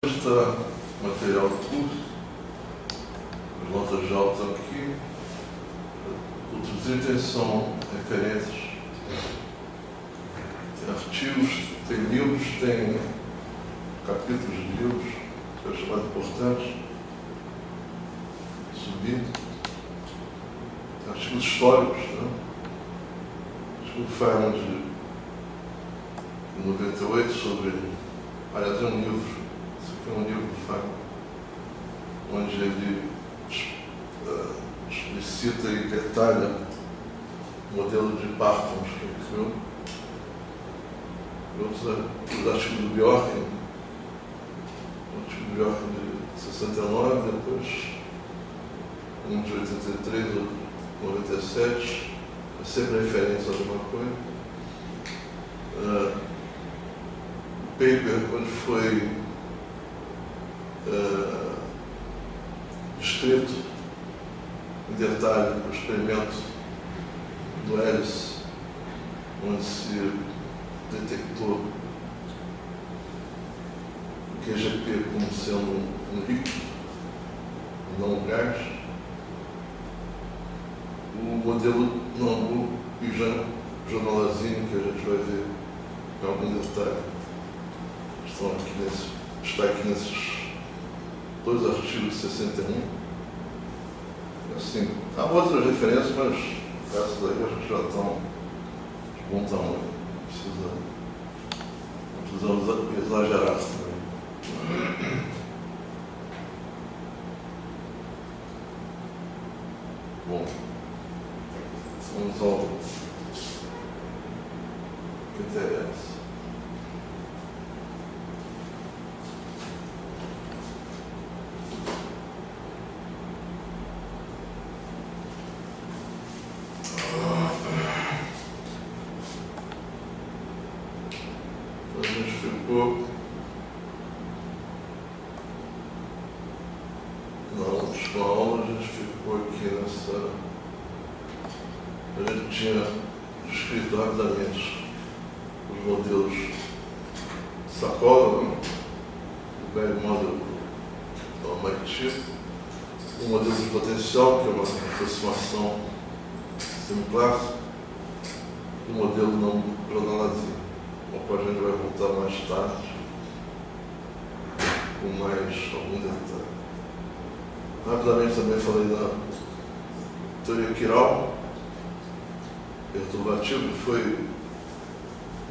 Está material de curso, as notas de aulas estão aqui. Outros itens são referências, tem artigos, tem livros, tem capítulos de livros, que eu acho mais importantes. Subindo, tem artigos históricos, né? Artigo Feynman de 98 sobre, aliás, é um livro. É um livro do Feynman, onde ele explicita e detalha o modelo de Bartons que ele criou. Os artigos do Bjorken, o artigo do Bjorken de 69, depois um de 83 ou 97, é sempre referência a alguma coisa. O paper, onde foi descrito em detalhe o experimento do Ellis, onde se detectou o QGP como sendo um líquido, não um gás. O modelo Nambu e Jornal Lazinho, que a gente vai ver em algum detalhe, está aqui nesses dois artigos de 61. Assim, há outras referências, mas essas aí a gente já estão de bom tamanho. Não precisamos exagerar também. Bom, vamos ao que interessa. Na última aula a gente ficou aqui nessa. A gente tinha descrito rapidamente os modelos Sacola, o Bag Model do MIT, o modelo de potencial, que é uma aproximação semiclássica, e o modelo não Jornal-Lazinho, ao qual a gente vai voltar mais tarde com mais algum detalhe. Rapidamente também falei da teoria quiral perturbativa, que foi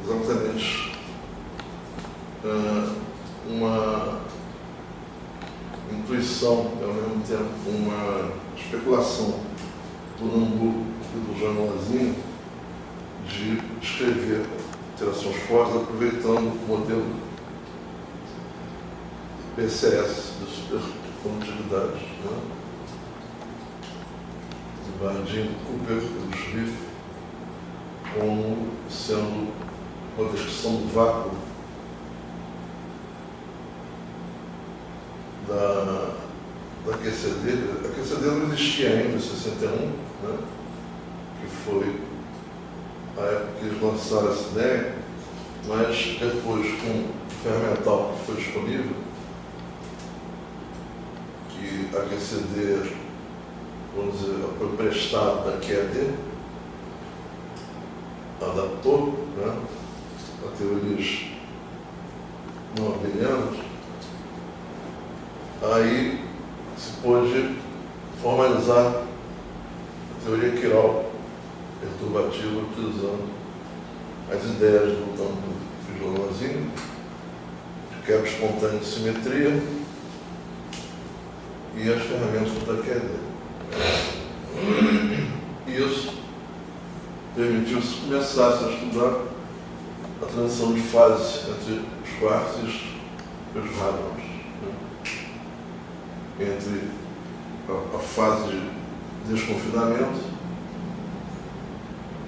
exatamente uma intuição e ao mesmo tempo uma especulação do Nambu e do Jornal-Lazinho de escrever interações fortes aproveitando o modelo PCS de supercondutividade, né? Do Bardeen, do Cooper e do Schriff, como sendo uma descrição do vácuo da QCD. A QCD não existia ainda em 61, né? Que foi a época que eles lançaram essa ideia, mas depois, com o ferramental que foi disponível, que a QCD, vamos dizer, foi emprestado da QED, adaptou, né, a teorias não abelianas, aí se pôde formalizar a teoria quiral perturbativa utilizando as ideias do Nambu e do Jornal-Lazinho, de quebra espontânea de simetria e as ferramentas da QED. Isso permitiu-se começar a estudar a transição de fase entre os quartos e os hadrons, né? Entre a fase de desconfinamento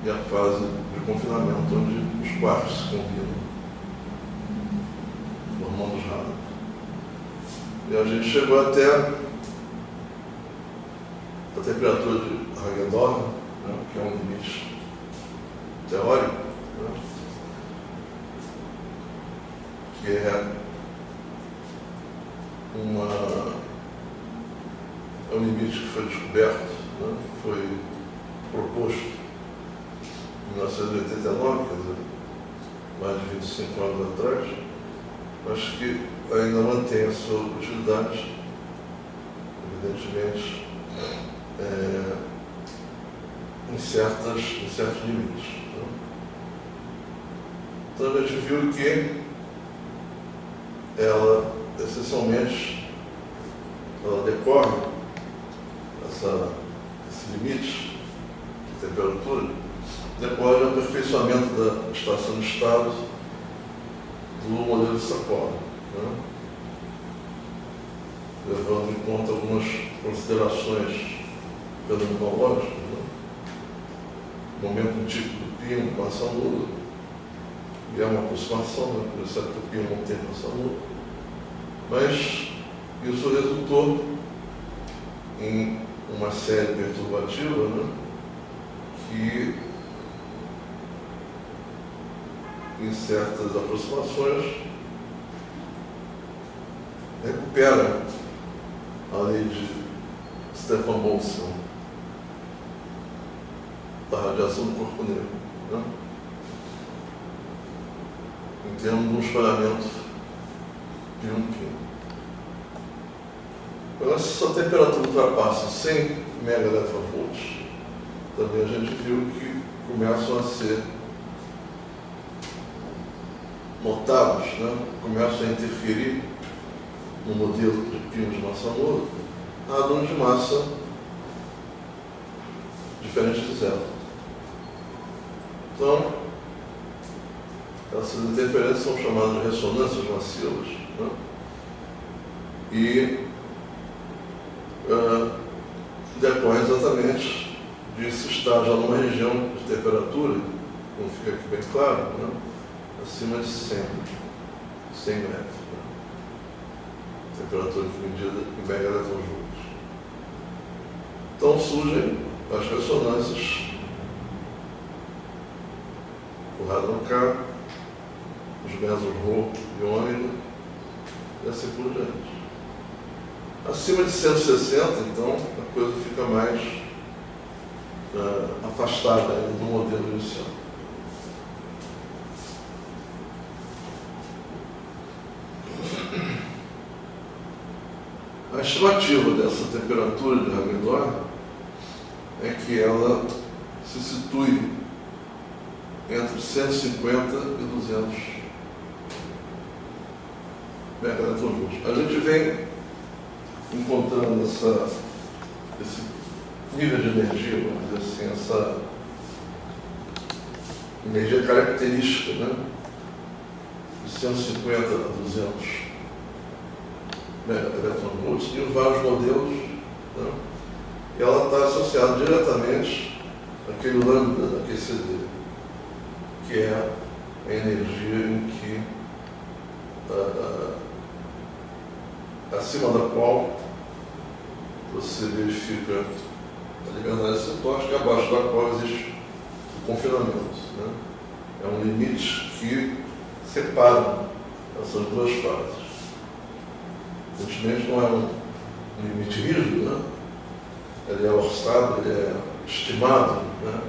e a fase de confinamento, onde os quartos se combinam, formando os hadrons. E a gente chegou até a temperatura de Hagedorn, né, que é um limite teórico, né, que é um limite que foi descoberto, né? Foi proposto em 1989, quer dizer, mais de 25 anos atrás, mas que ainda mantém a sua utilidade, evidentemente, em certos limites. Né? Então a gente viu que ela, essencialmente, ela decorre, esse limite de temperatura, decorre do aperfeiçoamento da estação de estado do modelo de sacola, né? Levando em conta algumas considerações fenomenológicas, né? Momento típico do pino com ação nula, e é uma aproximação, né? Por isso é que o pino não tem ação nula, mas isso resultou em uma série perturbativa, né? Que em certas aproximações recupera a lei de Stefan Boltzmann da radiação do corpo negro, né? Em termos de um espalhamento de um pino. Agora, se a temperatura ultrapassa 100 megaelectrovolts, também a gente viu que começam a ser notáveis, né? Começam a interferir no modelo de pinos de massa nula, átomos de massa diferente de zero. Então, essas interferências são chamadas de ressonâncias massivas, né? E decorre exatamente de se estar já numa região de temperatura, como fica aqui bem claro, né? Acima de 100 metros. Né? Temperatura medida em megaelectrovolts. Então surgem as ressonâncias, o radon-K, os mesos-Rho e ômega, e assim por diante. Acima de 160, então, a coisa fica mais afastada do modelo inicial. A estimativa dessa temperatura de Hagen-Dörr é que ela se situe entre 150 e 200 megaelectrovolts. A gente vem encontrando esse nível de energia, vamos dizer assim, essa energia característica, né? De 150 a 200 megaelectrovolts em vários modelos, né? E ela está associada diretamente àquele lambda da QCD, que é a energia em que acima da qual você verifica a liberdade cetótica, abaixo da qual existe o confinamento, né? É um limite que separa essas duas fases. Evidentemente não é um limite rígido, né? Ele é orçado, ele é estimado, né?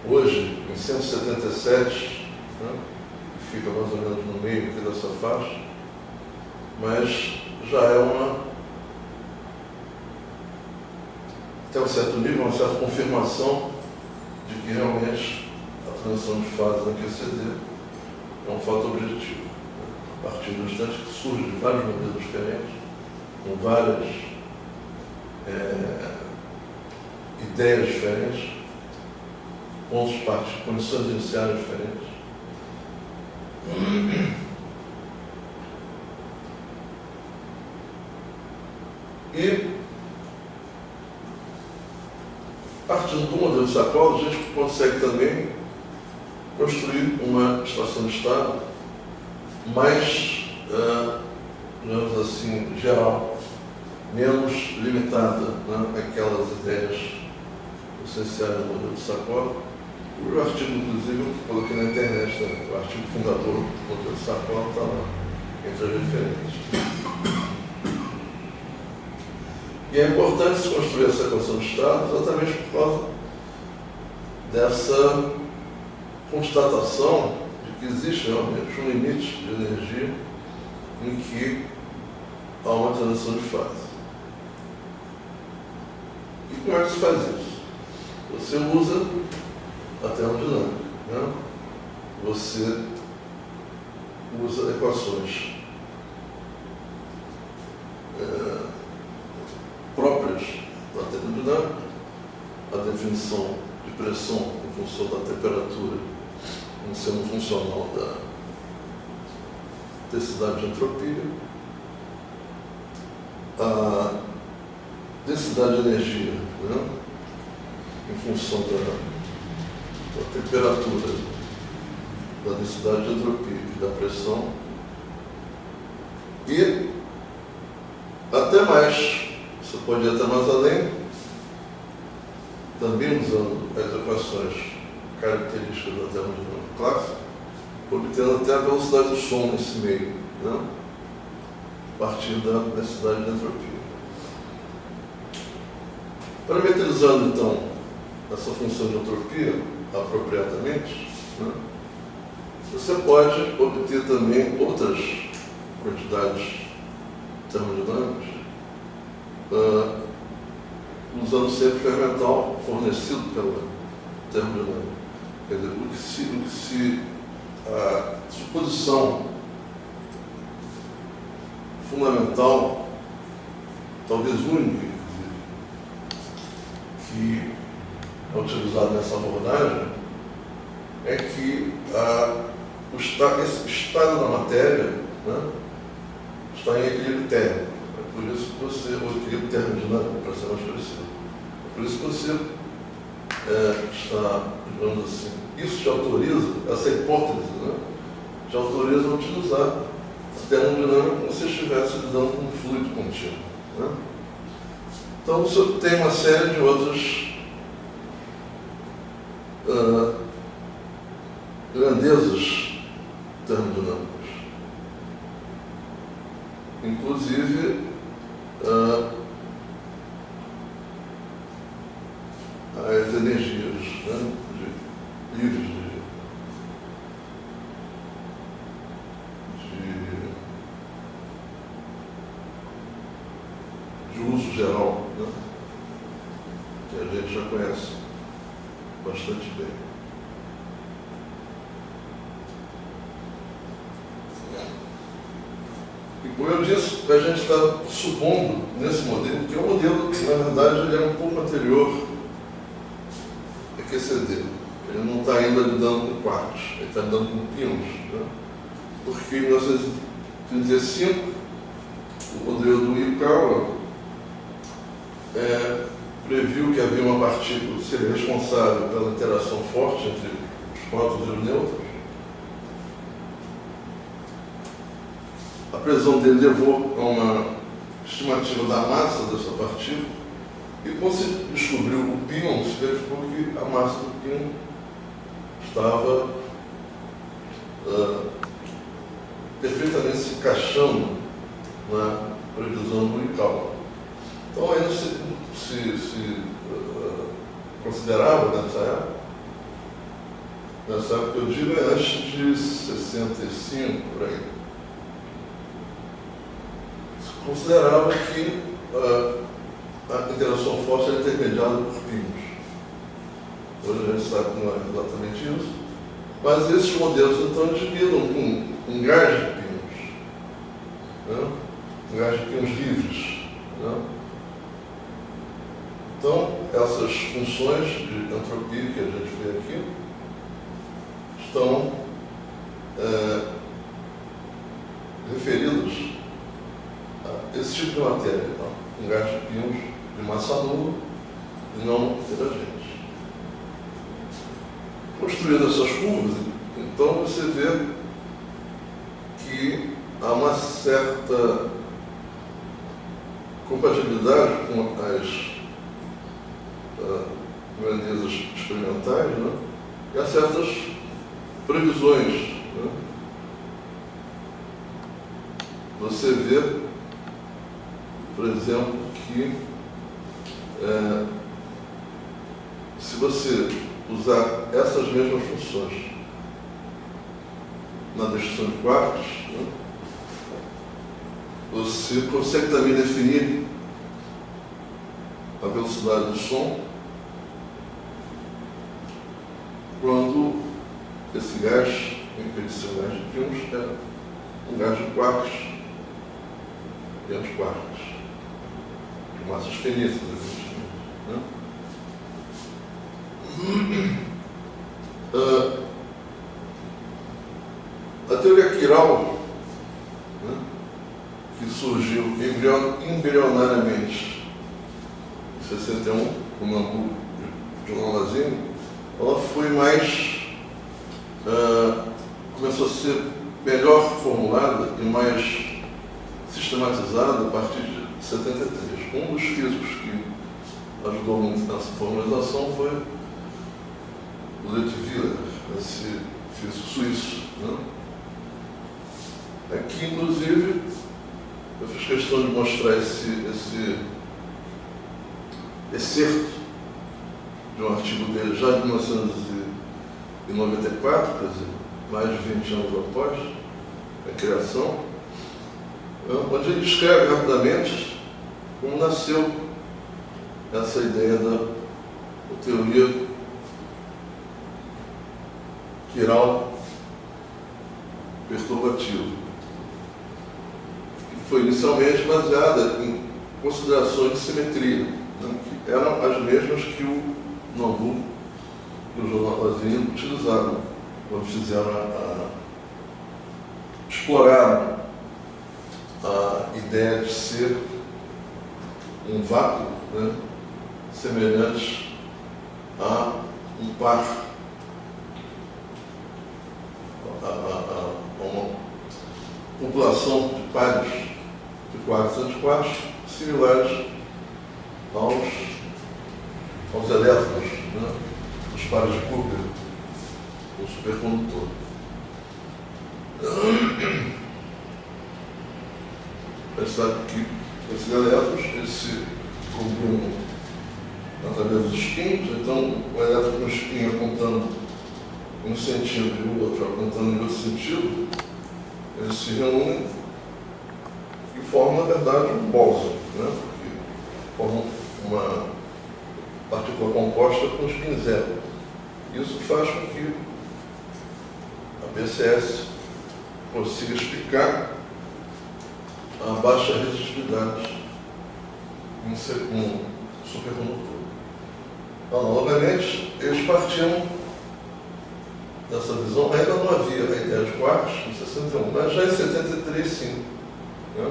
Hoje, em 177, né? Fica mais ou menos no meio aqui dessa faixa, mas já é até um certo nível, uma certa confirmação de que realmente a transição de fase na QCD é um fato objetivo. A partir do instante que surgem vários modelos diferentes, com várias ideias diferentes, pontos partes, condições iniciais diferentes. E, partindo do modelo de sacola, a gente consegue também construir uma estação de estado mais, digamos assim, geral, menos limitada, né, àquelas ideias essenciais do modelo de sacola. O artigo, inclusive, eu coloquei na internet, né, o artigo fundador do modelo de sacola está lá, entre as referências. E é importante se construir essa equação de estado exatamente por causa dessa constatação de que existe realmente um limite de energia em que há uma transição de fase. E como é que se faz isso? Você usa a termodinâmica, né? Você usa equações próprias da termodinâmica, a definição de pressão em função da temperatura, como sendo funcional da densidade de entropia, a densidade de energia, né, em função da temperatura, da densidade de entropia e da pressão, e até mais, você pode ir até mais além, também usando as equações características da termodinâmica clássica, obtendo até a velocidade do som nesse meio, né? A partir da densidade de entropia. Parametrizando, então, essa função de entropia apropriadamente, né, você pode obter também outras quantidades termodinâmicas usando sempre fermental fornecido pela termodinâmica. Quer dizer, a suposição fundamental, talvez única, que é utilizada nessa abordagem, é que esse estado da matéria, né, está em equilíbrio térmico. É por isso que você, o equilíbrio termodinâmico, para ser mais preciso. É por isso que você está, digamos assim, isso te autoriza, essa hipótese, né, te autoriza a utilizar a termodinâmica como se estivesse lidando com um fluido contínuo, né? Então, você tem uma série de outras grandezas termodinâmicas. Inclusive, as energias, né, livres de uso geral, né, que a gente já conhece bastante bem. E como eu disse, a gente está supondo nesse modelo, que é um modelo que, na verdade, ele é um pouco anterior a QCD. Ele não está ainda lidando com quartos, ele está lidando com pions, né? Porque em 1935, o modelo do Yukawa previu que havia uma partícula que seria responsável pela interação forte entre os prótons e os nêutrons. A previsão dele levou a uma estimativa da massa dessa partícula, e quando se descobriu o pion, se verificou que a massa do pion estava perfeitamente se encaixando na previsão do Yukawa. Então ainda se considerava nessa época, eu digo antes de 65, por aí, se considerava que a interação forte era intermediada por pions. Hoje a gente sabe que não é exatamente isso, mas esses modelos então lidam com um gás de pions, né? Um gás de pions livres, né? Então, essas funções de entropia que a gente vê aqui estão referidas a esse tipo de matéria, então, um gás de pions de massa nula e não interagente. Construindo essas curvas, então você vê que há uma certa compatibilidade com as grandezas experimentais, né? E há certas previsões, né? Você vê, por exemplo, que Se você usar essas mesmas funções na descrição de quartos, né, você consegue também definir a velocidade do som quando esse gás, em vez de ser um gás de pions, é um gás de quarks e antiquarks, de massas finitas, né? A teoria quiral, né, que surgiu embrionariamente em 61, com o Nambu de João Lazini, ela foi mais, começou a ser melhor formulada e mais sistematizada a partir de 73. Um dos físicos que ajudou muito nessa formalização foi o Leitwiller, esse físico suíço, né? Aqui, inclusive, eu fiz questão de mostrar esse excerto de um artigo dele já de 1994, quer dizer, mais de 20 anos após a criação, onde ele descreve rapidamente como nasceu essa ideia da teoria quiral perturbativa, que foi inicialmente baseada em considerações de simetria, né, que eram as mesmas que o Nambu e o João Lazini utilizaram quando fizeram exploraram a ideia de ser um vácuo, né, semelhante a um par, a uma população de pares de quarks e antiquarks similares aos elétrons, né, dos pares de Cooper, o supercondutor. Você sabe que esses elétrons eles se combinam através dos espinhos, então o elétron com o espinho apontando em um sentido e o outro apontando em outro sentido, eles se reúnem e formam, na verdade, um bóson, né? Que formam uma partícula composta com spin zero. Isso faz com que a BCS consiga explicar a baixa resistividade em um supercondutor. Analogamente, eles partiam dessa visão, ainda não havia a ideia de quarks em 61, mas já em 73 sim. Né?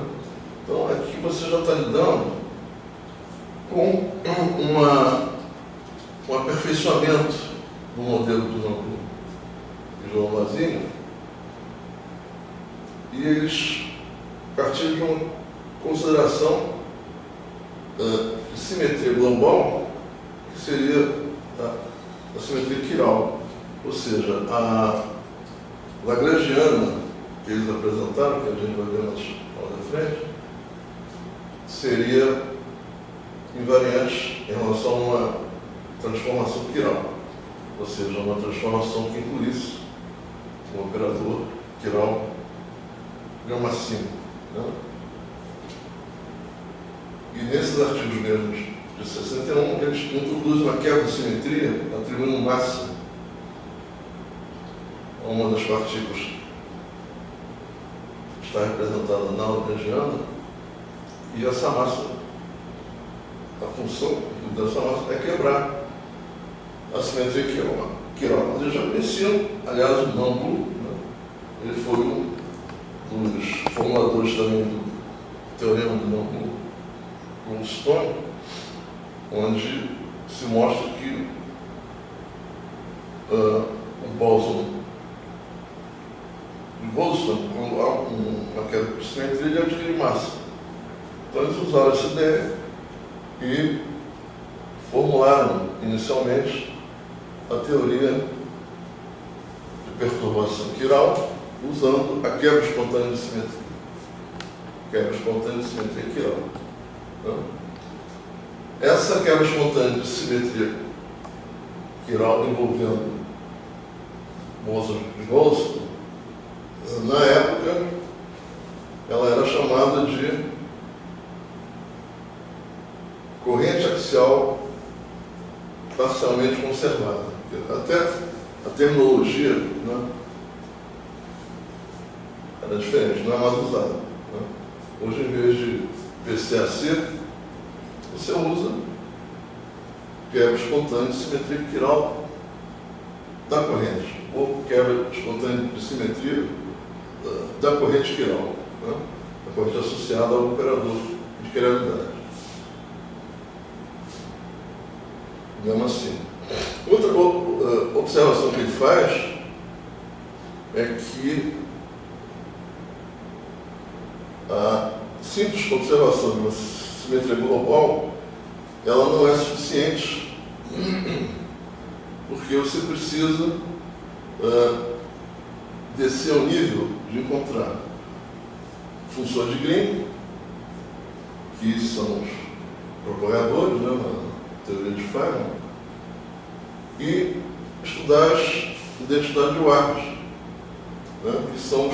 Então aqui você já está lidando com um aperfeiçoamento do modelo do Nambu e João Lazini, e eles partiram de uma consideração de simetria global, que seria a simetria quiral, ou seja, a lagrangiana que eles apresentaram, que a gente vai ver mais à frente, seria invariante em relação a uma transformação quiral, ou seja, uma transformação que incluísse um operador quiral gama 5. Né? E nesses artigos mesmos de 61, eles introduzem uma quebra de simetria, atribuindo massa a uma das partículas que está representada na lagrangiana, e essa massa, a função dessa massa é quebrar a simetria quiral. Mas eles já conheciam, aliás, o Nambu, né? Ele foi um dos formuladores também do teorema do Nambu com Stone, onde se mostra que o bóson de Boltzmann, quando há uma quebra de simetria, ele adquire massa. Então eles usaram essa ideia e formularam inicialmente a teoria de perturbação quiral usando a quebra espontânea de simetria. Quebra espontânea de simetria quiral. Então, Essa quebra espontânea de simetria quiral envolvendo Mozart e Goldstone, na época, ela era chamada de corrente axial parcialmente conservada. Até a terminologia, né, era diferente, não é mais usada. Né? Hoje, em vez de PCAC, você usa quebra espontânea de simetria quiral da corrente, ou quebra espontânea de simetria da corrente quiral, né? A corrente associada ao operador de quiralidade. Mesmo assim. Outra observação que ele faz é que a simples observação de uma simetria global, ela não é suficiente, porque você precisa descer ao nível de encontrar funções de Green, que são os propagadores, né, na teoria de Feynman, e estudar as identidades de Ward, né, que são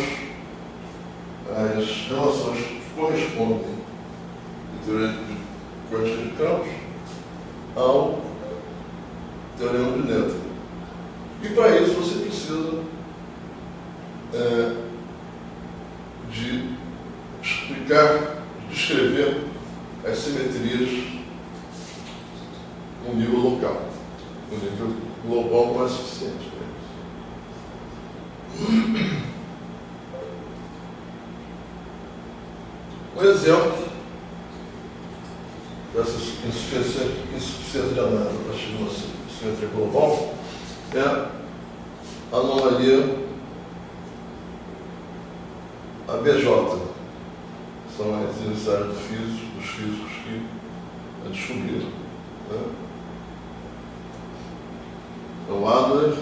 as relações que correspondem em teoria quântica de campos ao teorema de Neutron. E para isso você precisa de explicar, descrever as simetrias no nível local. No nível global não é suficiente para isso. Um exemplo dessa insuficiência de análise a partir de uma simetria global é a anomalia ABJ. São as iniciais dos físicos que a descobriram. Né? Então, Adler,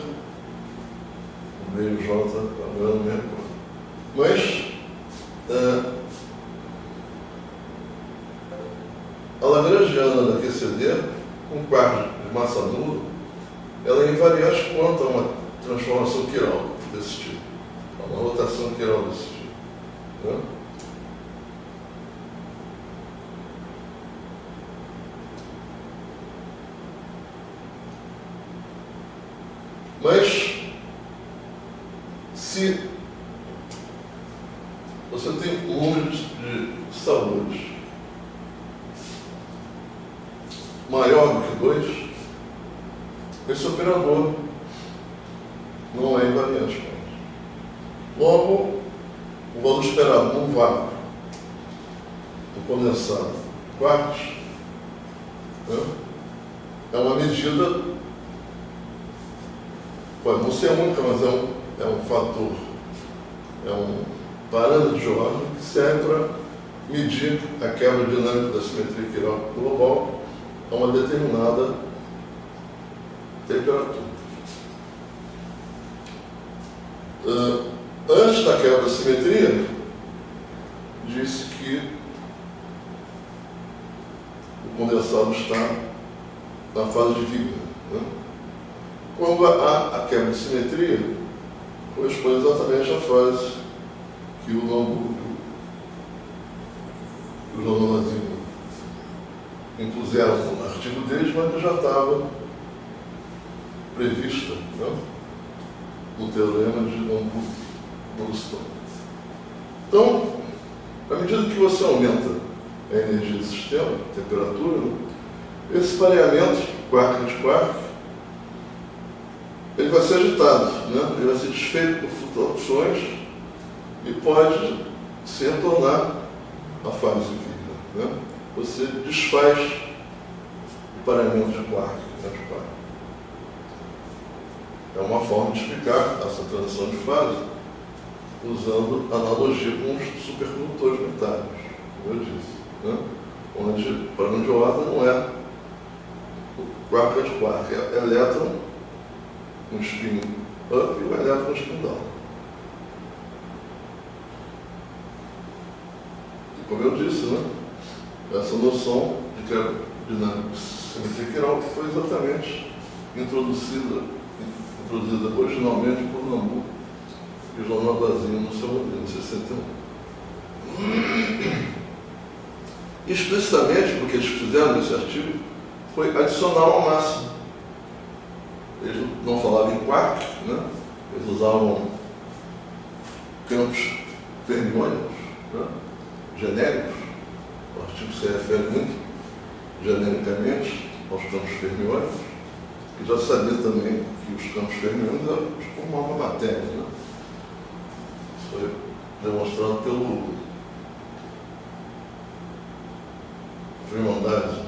o BJ, agora não me recordo. Mas, a lagrangiana da QCD, com quarto de massa nula, ela é invariante quanto a uma transformação quiral desse tipo, a uma rotação quiral desse tipo. Né? Mas, se você tem um número de sabores maior do que 2, esse operador não é invariante. Logo, o valor esperado num vácuo do condensado quartos, né, é uma medida, pode não ser única, mas é um fator, é um parâmetro de ordem que serve para medir a quebra dinâmica da simetria quiral global a uma determinada temperatura. Antes da quebra da simetria, disse que o condensado está na fase de Wigner. Né? Quando há a quebra de simetria, corresponde exatamente à fase que o Lambourg e o Lonomazinho impuseram no artigo deles, mas que já estava prevista, né, no teorema de Lambourg-Goldstone. Então, à medida que você aumenta a energia do sistema, a temperatura, né, esse pareamento quark de quark, ele vai ser agitado, né? Ele vai ser desfeito por flutuações e pode se retornar à fase de Wigner. Né? Você desfaz o pareamento de quark, né, de quark. É uma forma de explicar essa transição de fase usando analogia com os supercondutores metálicos, como eu disse, né? Onde o paramento de Ordem não é o quark de quark, é elétron com spin up e o elétron com spin down. E como eu disse, né? Essa noção de dinâmica de simetria quiral foi exatamente introduzida originalmente por Nambu e João Nadazinho no seu modelo, em 61. Explicitamente, o que eles fizeram nesse artigo foi adicionar uma massa. Eles não falavam em quark, né? Eles usavam campos fermiônicos, né? Genéricos. O artigo se refere muito genericamente aos campos fermiônicos, e já sabia também que os campos fermiônicos formavam matéria. Né? Isso foi demonstrado pelo Freeman Dyson.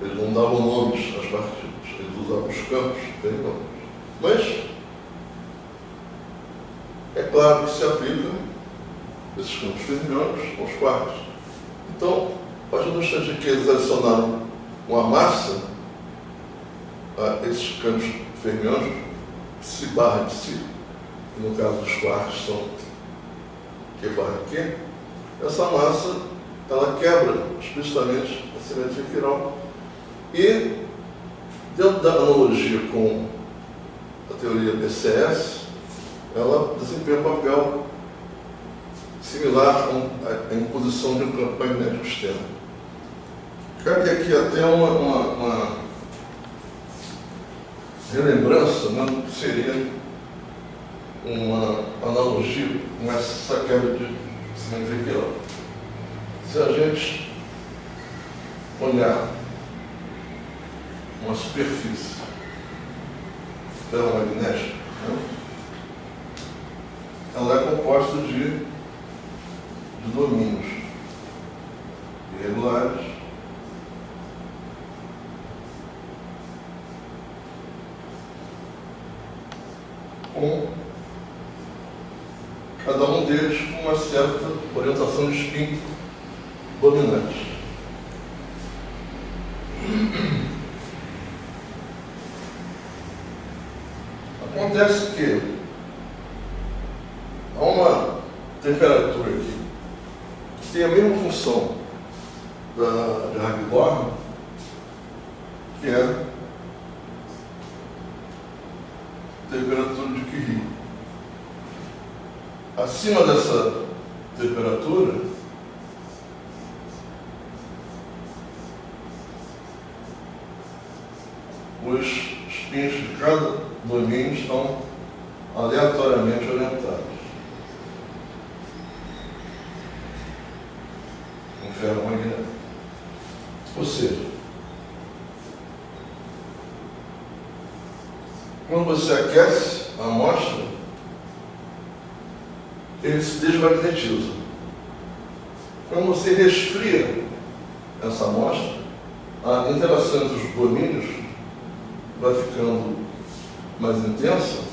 Eles não davam nomes às partículas, eles usavam os campos fermiônicos. Mas é claro que se aplicam esses campos fermiônicos aos quarks. Então, a partir do instante que eles adicionaram uma massa a esses campos fermiônicos, psi barra psi, que no caso dos quarks são Q barra Q, essa massa ela quebra explicitamente a simetria quiral. E, dentro da analogia com a teoria BCS, ela desempenha um papel similar à imposição de um campo magnético externo. Cabe aqui até uma relembrança, né, do que seria uma analogia com essa quebra de simetria quiral. Se a gente olhar uma superfície ferromagnética, né, ela é composta de domínios irregulares com cada um deles com uma certa orientação de spin dominante. Acontece que há uma temperatura aqui que tem a mesma função de Hague-Dorn, que é a temperatura de Curie. Acima dessa temperatura, os spins de cada domínio estão aleatoriamente orientados. Um ferromagnético. Ou seja, quando você aquece a amostra, ele se desmagnetiza. Quando você resfria essa amostra, a interação entre os domínios vai ficando mais intensa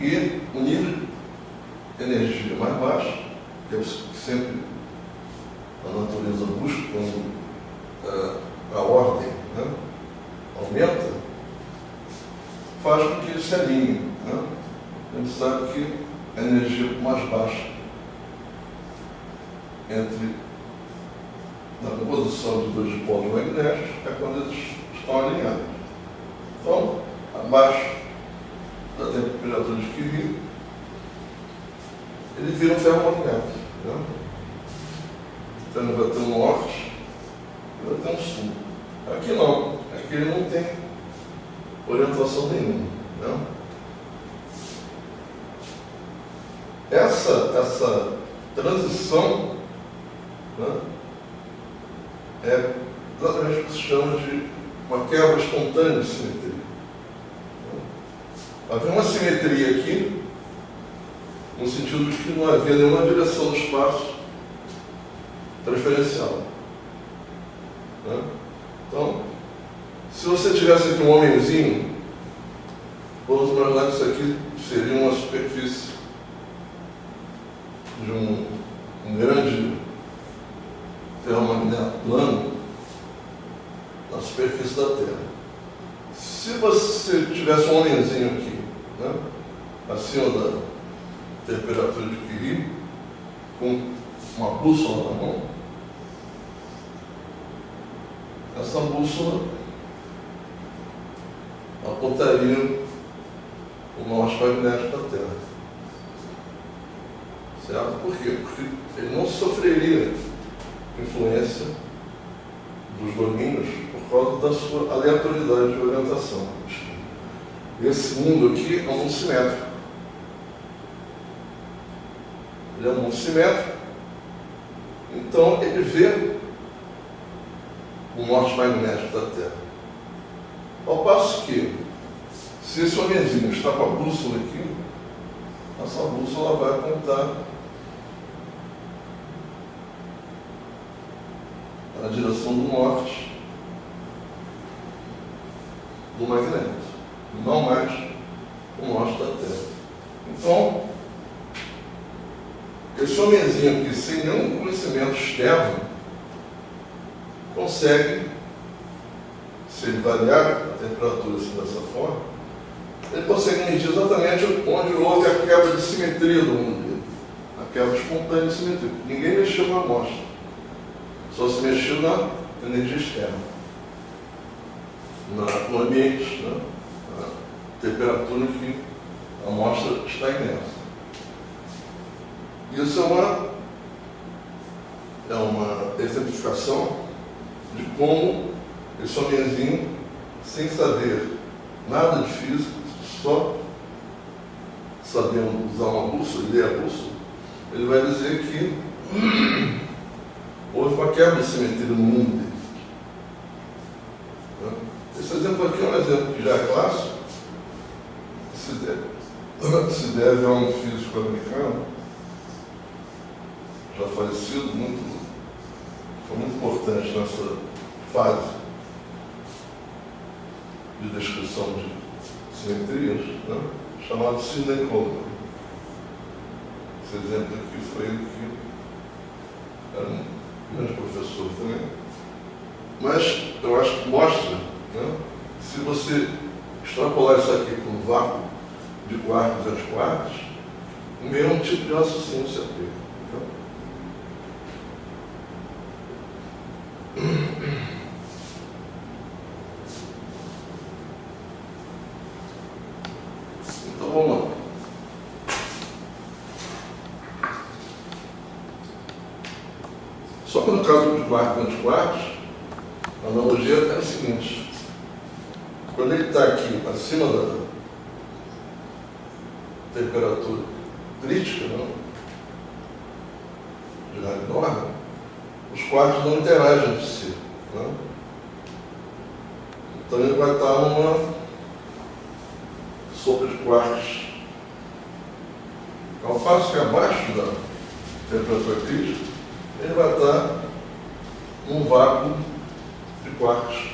e o nível de energia mais baixo, que é o que sempre a natureza busca quando a ordem, né, aumenta, faz com que ele se alinhe. Né? A gente sabe que a energia mais baixa entre na composição de dois polos magnéticos é quando eles estão alinhados. Então, abaixo da temperatura de Curie, ele vira um ferromagnético. Né? Então ele vai ter um norte e vai ter um sul. Aqui não, aqui ele não tem orientação nenhuma. Né? Essa transição, né, é exatamente o que se chama de uma quebra espontânea de simetria. Havia uma simetria aqui, no sentido de que não havia nenhuma direção do espaço preferencial. Né? Então, se você tivesse aqui um homenzinho, vamos imaginar que isso aqui seria uma superfície de um grande ferromagnético plano na superfície da Terra. Se você tivesse um homenzinho aqui, né, acima da temperatura de Curie, com uma bússola na mão, essa bússola apontaria o norte magnético da Terra. Certo? Por quê? Porque ele não sofreria influência dos domínios por causa da sua aleatoriedade de orientação. Esse mundo aqui é um mundo simétrico. Ele é um mundo simétrico, então ele vê o norte magnético da Terra. Ao passo que, se esse homenzinho está com a bússola aqui, essa bússola vai apontar na direção do norte do magneto, não mais o norte da Terra. Então, esse homenzinho aqui, sem nenhum conhecimento externo, consegue, se ele variar a temperatura assim dessa forma, ele consegue medir exatamente onde houve a quebra de simetria do mundo dele, a quebra espontânea de simetria. Ninguém mexeu na amostra, só se mexeu na energia externa, no ambiente, né? Na temperatura que a amostra está imersa. Isso é uma exemplificação de como esse homenzinho, sem saber nada de física, só sabendo usar uma bússola, ler a bússola, ele vai dizer que houve uma quebra de simetria no mundo dele. Esse exemplo aqui é um exemplo que já é clássico, se deve a um físico americano, já falecido, foi muito importante nessa fase de descrição de simetrias, né? Chamado Sidney Coleman. Esse exemplo aqui foi ele que era um grande professor também. Mas eu acho que mostra, né? Se você extrapolar isso aqui para um vácuo de quartos e antiquartos, o mesmo tipo de raciocínio se aplica. Então vamos lá. Só que no caso de quartos e antiquartos, a analogia é a seguinte: quando ele está aqui acima da temperatura crítica, não? De Ragnar, os quartos não interagem entre si. Não? Então ele vai estar numa sopa de quartos. Ao passo que abaixo da temperatura crítica, ele vai estar num vácuo de quartos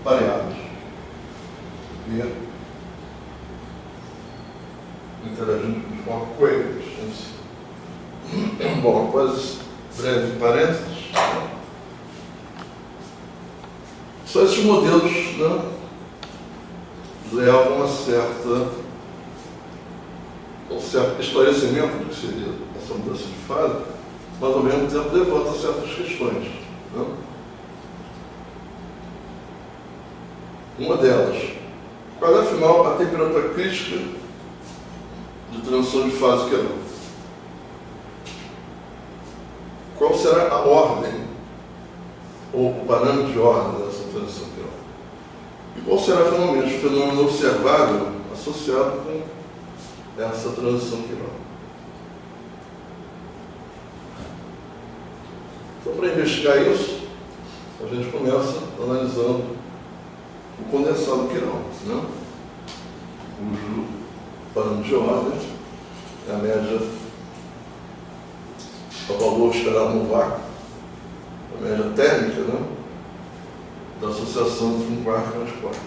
pareados e interagindo de forma coerente. Bom, após esse breve parênteses, só esses modelos, né, levam a um certo esclarecimento do que seria essa mudança de fase, mas ao mesmo tempo levanta certas questões. Né? Uma delas, qual é afinal a temperatura crítica de transição de fase que é nova? Qual será a ordem, ou o parâmetro de ordem dessa transição que é nova? E qual será finalmente o fenômeno observável associado com essa transição que é nova? Então, para investigar isso, a gente começa analisando o condensado Quirón, né? Cujo parâmetro de ordem é a média do valor esperado no vácuo, a média térmica, né? Da associação entre um quarto e um antiquarto.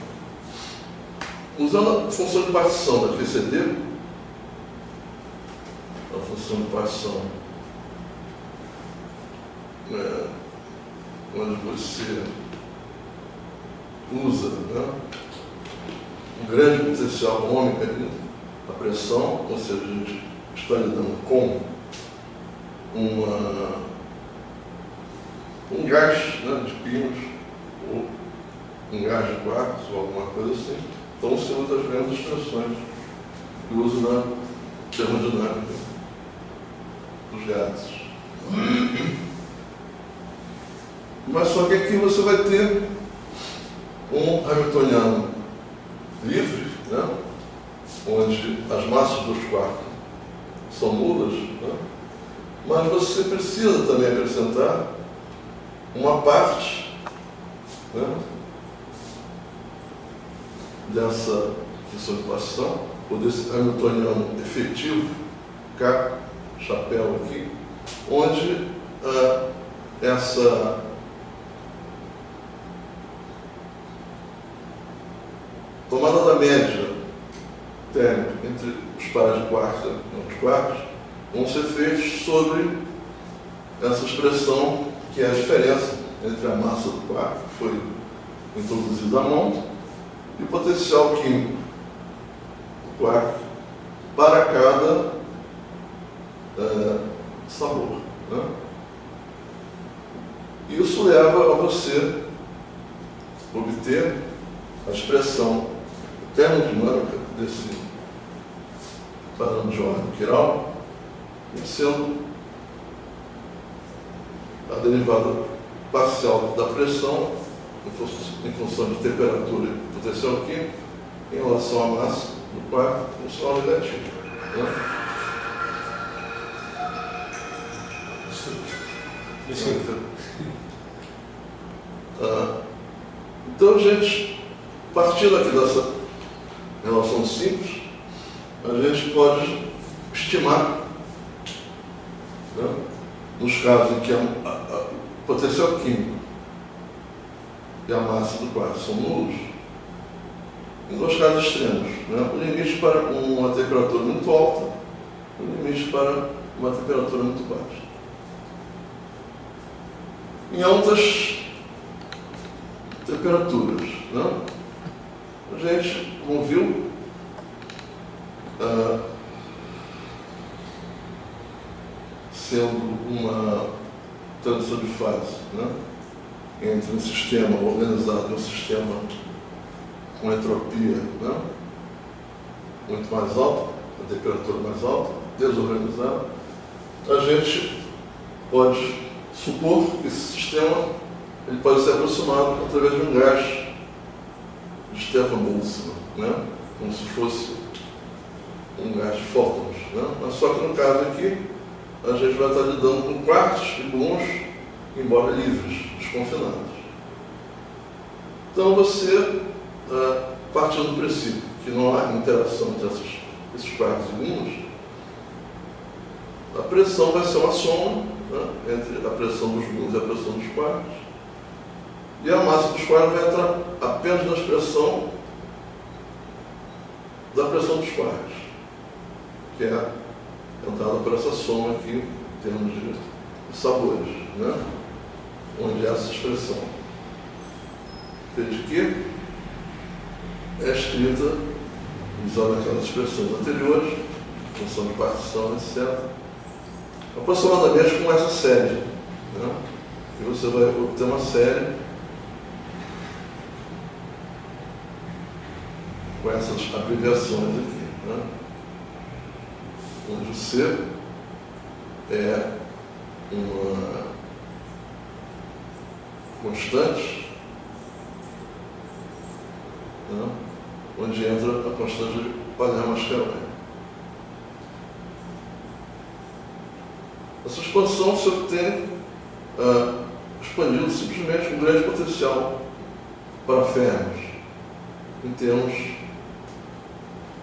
Usando a função de partição da QCD, a função de partição onde você usa, né, um grande potencial ômico ali, a pressão, ou seja, a gente está lidando com uma um gás, né, de pinos, ou um gás de quartzo, ou alguma coisa assim. Então você usa as mesmas expressões que uso na termodinâmica dos gases. Mas só que aqui você vai ter um hamiltoniano livre, né, onde as massas dos quartos são nulas, né, mas você precisa também acrescentar uma parte, né, dessa função de equação, ou desse hamiltoniano efetivo, K, chapéu aqui, onde essa tomada da média térmica entre os pares de quartos e os quartos vão ser feitos sobre essa expressão que é a diferença entre a massa do quarto, que foi introduzida à mão, e o potencial químico do quarto para cada sabor, né? Isso leva a você obter a expressão termodinâmica desse parâmetro de ordem quiral, sendo a derivada parcial da pressão em função de temperatura e potencial químico em relação à massa do quarto em função negativa, né? Então, gente, partindo aqui dessa relação simples, a gente pode estimar, né, nos casos em que o potencial químico e a massa do quarto são nulos, em dois casos extremos, né, o limite para uma temperatura muito alta e o limite para uma temperatura muito baixa. Em altas temperaturas, né, a gente, como viu, sendo uma transição de fase, né, entre um sistema organizado e um sistema com entropia, né, muito mais alta, a temperatura mais alta, desorganizada, a gente pode supor que esse sistema ele pode ser aproximado através de um gás de Stefan-Boltzmann, né, como se fosse um gás de fótons, né? Mas só que no caso aqui a gente vai estar lidando com quartos e gluons, embora livres, desconfinados. Então você, partindo do princípio que não há interação entre esses quartos e gluons, a pressão vai ser uma soma, né, entre a pressão dos gluons e a pressão dos quartos, e a massa dos quartos vai entrar apenas na expressão da pressão dos quartos, que é entrada por essa soma aqui, em termos de sabores, né, onde essa expressão de que é escrita usando aquelas expressões anteriores, função de partição, etc., aproximadamente com essa série, né? E você vai obter uma série com essas abreviações aqui, né? Onde o C é uma constante, né, onde entra a constante de Palermo-Mascarabi. Essa expansão se obtém expandindo simplesmente um grande potencial para ferros, em termos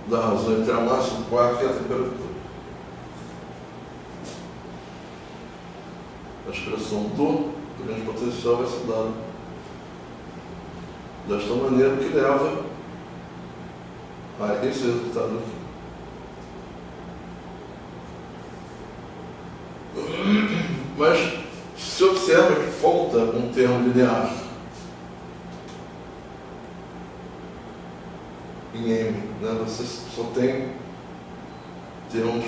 da razão entre a massa do quarto e a temperatura. A expressão do grande potencial vai ser dada desta maneira, que leva a esse resultado aqui. Mas se observa que falta um termo linear em M, né? Você só tem termos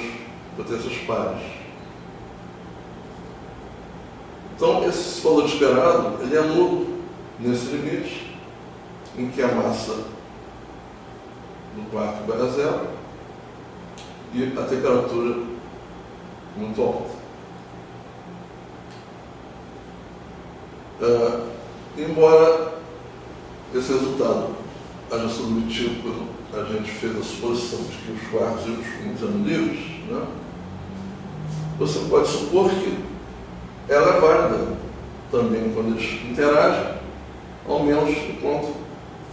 potências pares. Então, esse valor esperado, ele é nulo nesse limite, em que a massa do quark vai a zero e a temperatura muito alta. Embora esse resultado haja sido obtido quando a gente fez a suposição de que os quarks e os fluidos eram livres, né? Você pode supor que ela é válida também quando eles interagem, ao menos enquanto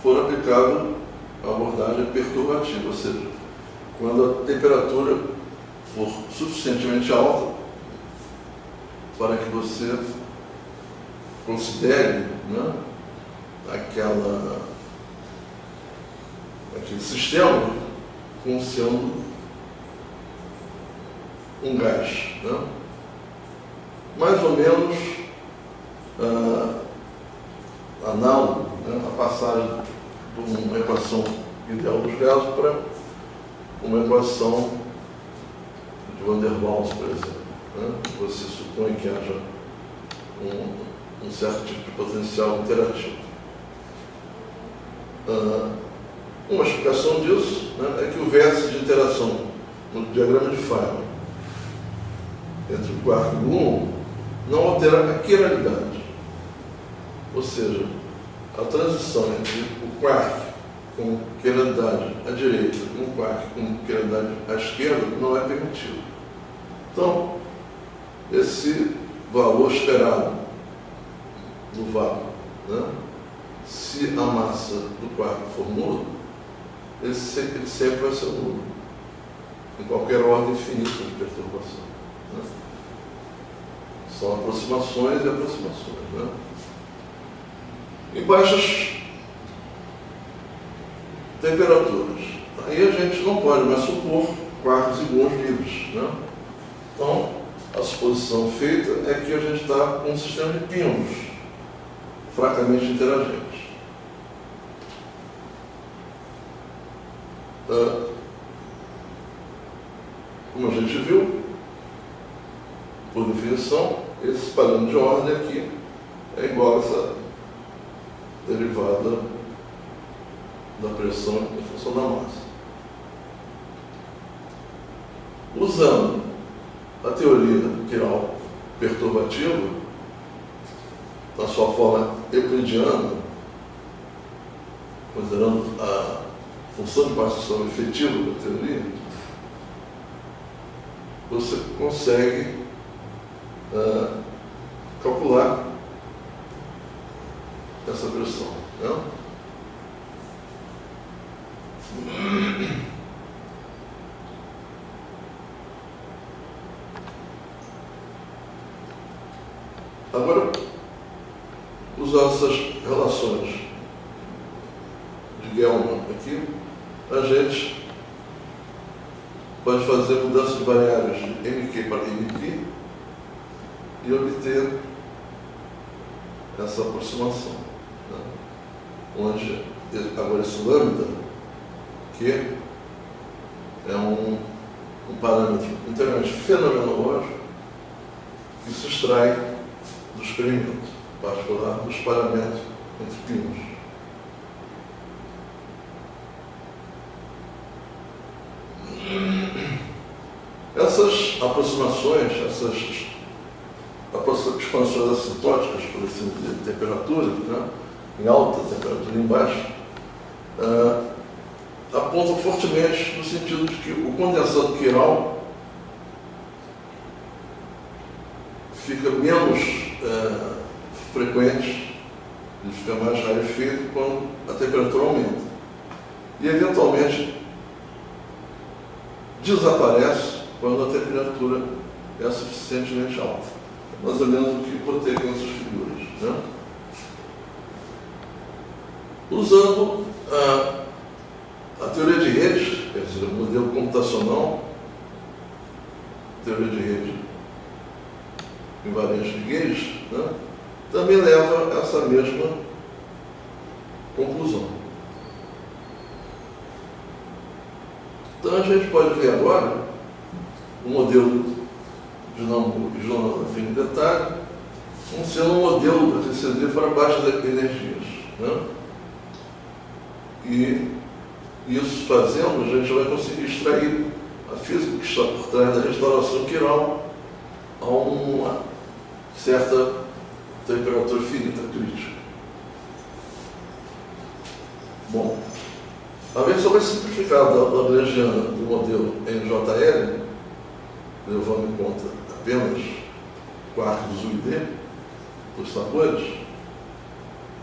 for aplicável a abordagem perturbativa, ou seja, quando a temperatura for suficientemente alta para que você considere, né, aquele sistema como sendo um gás, né? Mais ou menos análogo, né, a passagem de uma equação ideal dos gases para uma equação de Van der Waals, por exemplo, né? Você supõe que haja um certo tipo de potencial interativo. Uma explicação disso, né, é que o vértice de interação no diagrama de Feynman entre o quark e o gluon não altera a quiralidade. Ou seja, a transição entre o quark com quiralidade à direita e um quark com quiralidade à esquerda não é permitida. Então, esse valor esperado do vácuo, né, se a massa do quark for nula, ele sempre vai ser nulo, em qualquer ordem infinita de perturbação, né? São aproximações e aproximações, né? Em baixas temperaturas, aí a gente não pode mais supor quarks e gluons livres, né? Então, a suposição feita é que a gente está com um sistema de pinos fracamente interagentes. Como a gente viu, por definição, esse parâmetro de ordem aqui é igual a essa derivada da pressão em função da massa. Usando a teoria quiral perturbativa, na sua forma euclidiana, considerando a função de partição efetiva da teoria, você consegue calcular essa pressão, né? Agora, usando essas relações de Gell-Mann aqui, a gente pode fazer mudança de variáveis de mq para mq e obter essa aproximação, né? Onde agora esse lambda, que é um parâmetro inteiramente fenomenológico que se extrai do experimento, em particular do espalhamento entre pinos. Essas aproximações, essas expansões assintóticas, por assim dizer, de temperatura, né, em alta, temperatura em baixa, apontam fortemente no sentido de que o condensado quiral fica menos frequente, ele fica mais rarefeito quando a temperatura aumenta. E, eventualmente, desaparece quando a temperatura é suficientemente alta. Mais ou menos o que botei aqui nessas figuras, né? Usando a teoria de redes, quer dizer, o modelo computacional, teoria de rede invariante de Gage, né, também leva a essa mesma conclusão. Então a gente pode ver agora o modelo dinâmico em detalhe, como sendo um modelo para TCD para baixas energias, né? E isso fazendo, a gente vai conseguir extrair a física que está por trás da restauração quiral a uma certa temperatura finita crítica. Bom, a versão mais simplificada da lagrangiana do modelo NJL, levando em conta apenas quarks U e D, dos sabores,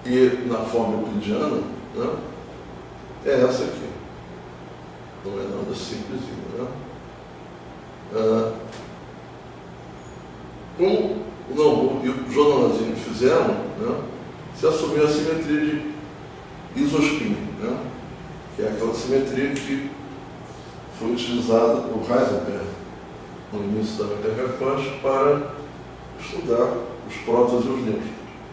e na forma euclidiana, né, é essa aqui. Não é nada simplesinho, né? Como o Nambu e o Jornalzinho fizeram, né, se assumiu a simetria de isospin, né, que é aquela simetria que foi utilizada por Heisenberg no início da mecânica quântica para estudar os prótons e os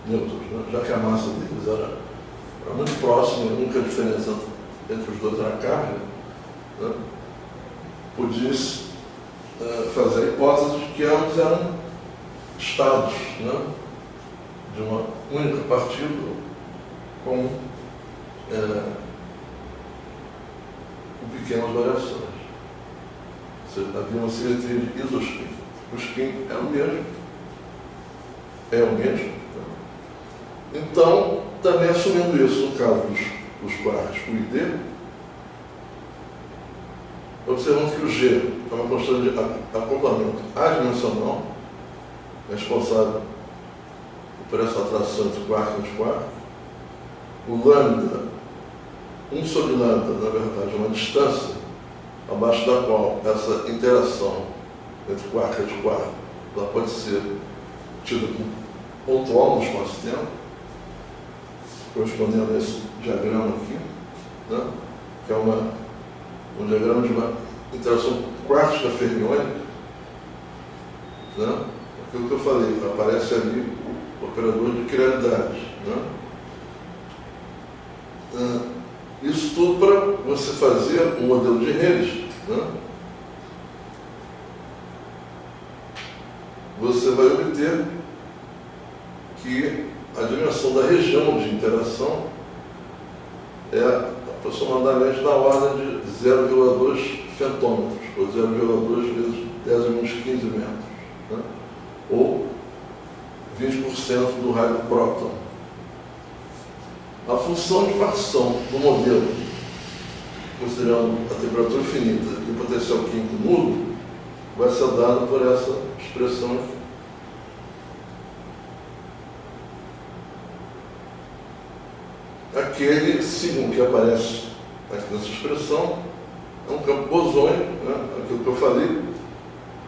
nêutrons, né, já que a massa deles era muito próxima, a única diferença entre os dois era a carga, né, podia-se fazer a hipótese de que ambos eram estados, né, de uma única partícula com pequenas variações. Ou seja, havia uma simetria de isospin. O spin é o mesmo. É o mesmo. Né? Então, também assumindo isso no caso dos quarks U e D, observamos que o G é uma constante de acoplamento adimensional, responsável por essa atração entre quark e antiquark. O lambda, 1 sobre lambda, na verdade, é uma distância abaixo da qual essa interação entre quark e antiquark ela pode ser tida como pontual no espaço-tempo, correspondendo a esse diagrama aqui, né, que é um diagrama de uma interação quártica fermiônica, né? Aquilo que eu falei, aparece ali o operador de quiralidade, né? Isso tudo para você fazer um modelo de rede, né? Você vai obter que a dimensão da região de interação é aproximadamente da ordem de 0,2 fentômetros, ou 0,2 vezes 10 a menos 15 metros, né? Ou 20% do raio do próton. A função de partição do modelo, considerando a temperatura finita e o potencial químico nulo, vai ser dada por essa expressão aqui. Aquele signo que aparece aqui nessa expressão é um campo bosônico, né? Aquilo que eu falei,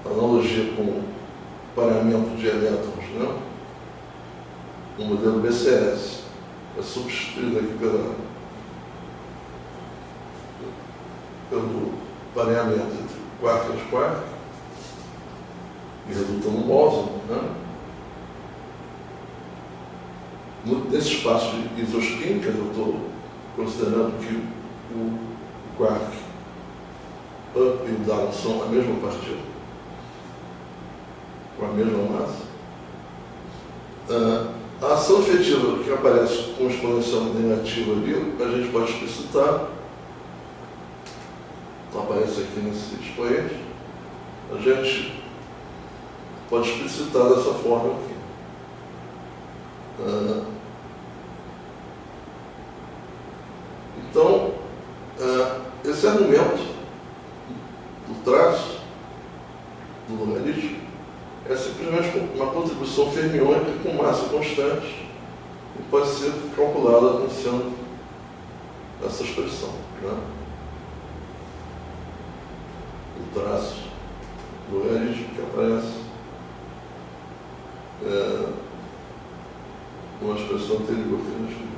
analogia com o pareamento de elétrons, né? No modelo BCS. É substituído aqui pelo pareamento entre quark e antiquark, que resulta no bóson, né? Nesse espaço de isospin, que eu estou considerando que o quark up e o down são a mesma partícula, com a mesma massa, a ação efetiva que aparece com exponencial negativa ali, a gente pode explicitar, aparece aqui nesse expoente, a gente pode explicitar dessa forma aqui. Então, esse argumento do traço, do logaritmo, é simplesmente uma contribuição fermiônica com massa constante e pode ser calculada como sendo essa expressão, né? O traço logaritmo que aparece uma expressão anterior que nós tivemos.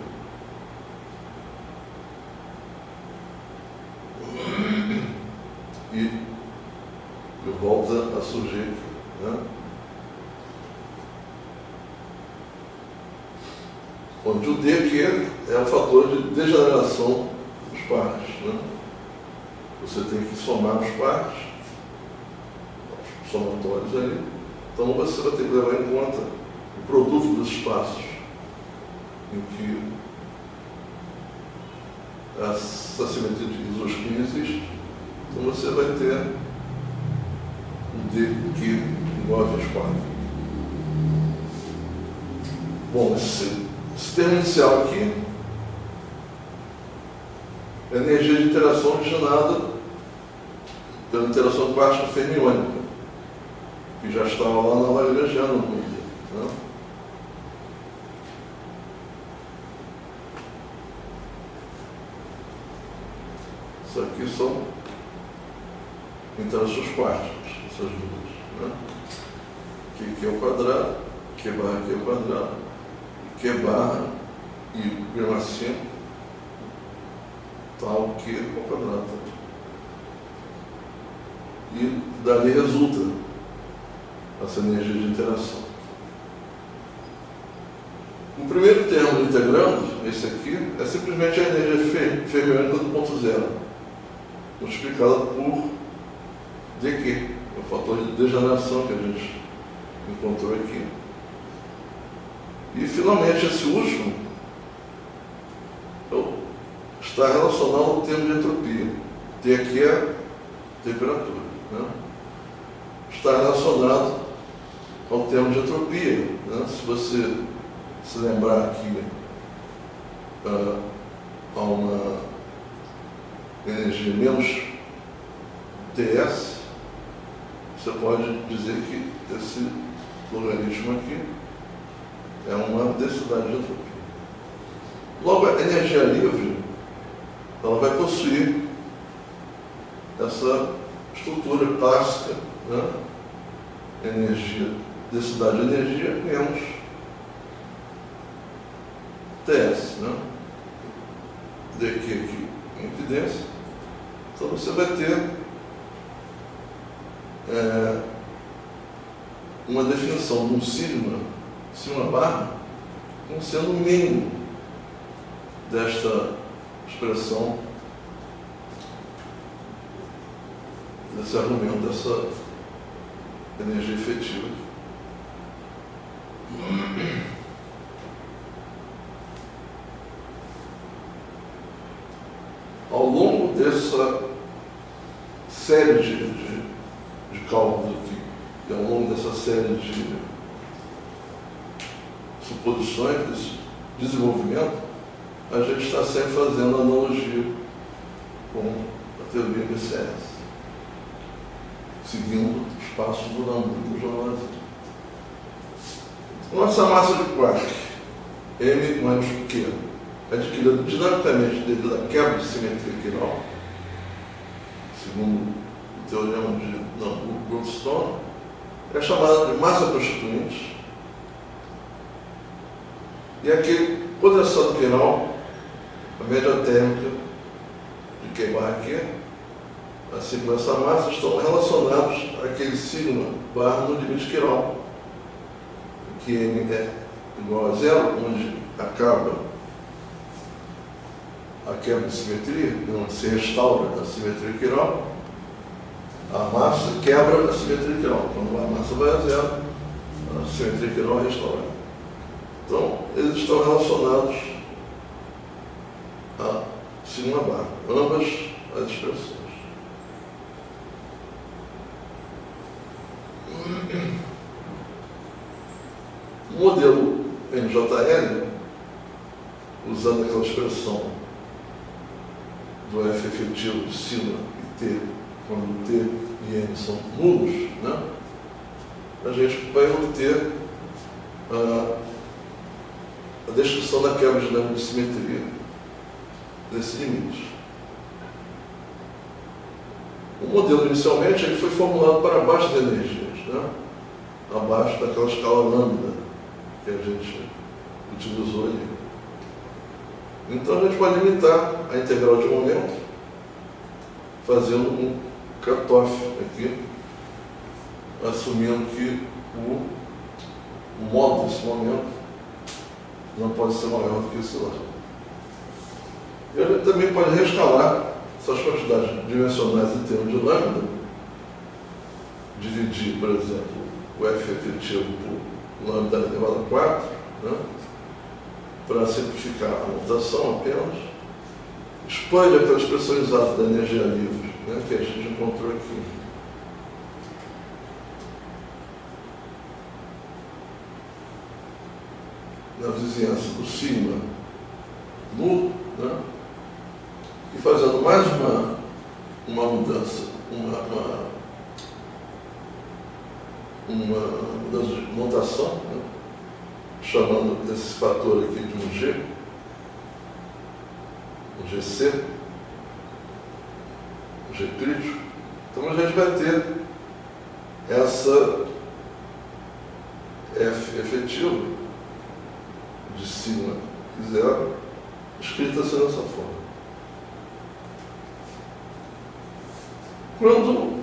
E volta a surgir aqui, né? Onde o D aqui é o fator de degeneração dos partes, né? Você tem que somar os partes, os somatórios ali, então você vai ter que levar em conta o produto dos espaços em que essa simetria de isospin existe, então você vai ter o dq igual a vezes 4. Bom, esse termo inicial aqui é a energia de interação originada pela interação quântica fermiônica, que já estava lá na Lagrangiana no mundo, né? Isso aqui são interações quânticas, essas duas, né? Q ao quadrado, Q barra Q ao quadrado, Q barra e prima 5 tal Q ao quadrado. E dali resulta essa energia de interação. O primeiro termo do integrando, esse aqui, é simplesmente a energia fermiônica do ponto zero, multiplicada por dq, o fator de degeneração que a gente encontrou aqui. E finalmente esse último está relacionado ao termo de entropia. T aqui é temperatura, né? Está relacionado ao termo de entropia, né? Se você se lembrar que há uma energia menos Ts, você pode dizer que esse logaritmo aqui é uma densidade de entropia. Logo, a energia livre ela vai possuir essa estrutura clássica, né? Energia, densidade de energia menos Ts, né? dq aqui em evidência. Então você vai ter uma definição de um sigma barra como sendo o mínimo desta expressão, desse argumento, dessa energia efetiva. Ao longo dessa série de cálculos aqui, e ao longo dessa série de suposições, desse desenvolvimento, a gente está sempre fazendo analogia com a teoria BCS, seguindo os passos do Lambrou e do João. Nossa massa de quark, M mais Q, adquirida dinamicamente devido à quebra de simetria quiral, segundo o teorema de Lambrou-Goldstone, é chamada de massa constituinte. E aqui, condensado quiral, a média térmica de Q barra Q, assim como essa massa, estão relacionados àquele sigma barra no limite quiral, que M é igual a zero, onde acaba a quebra de simetria, onde se restaura a simetria quiral, a massa quebra a simetria quiral. Quando a massa vai a zero, a simetria quiral é restaurada. Então, eles estão relacionados a sigma barra, ambas as expressões. O modelo MJL, usando aquela expressão do F efetivo de sigma e T, quando T e N são nulos, né? A gente vai obter a descrição da quebra dinâmica de simetria desse limite. O modelo, inicialmente, ele foi formulado para baixo das energias, né? Abaixo daquela escala lambda que a gente utilizou ali. Então, a gente pode limitar a integral de momento fazendo um cutoff aqui, assumindo que o modo desse momento não pode ser maior do que esse lado. E a gente também pode reescalar essas quantidades dimensionais em termos de lambda, dividir, por exemplo, o F efetivo por lambda elevado a 4, né? Para simplificar a notação apenas, expande aquela expressão exata da energia livre, né? Que a gente encontrou aqui. Na vizinhança do sigma nulo, né? E fazendo mais uma mudança, uma mudança de notação, né? Chamando esse fator aqui de um G, um GC, um G crítico. Então a gente vai ter essa F efetiva de sigma e zero, escrita assim dessa forma. Quando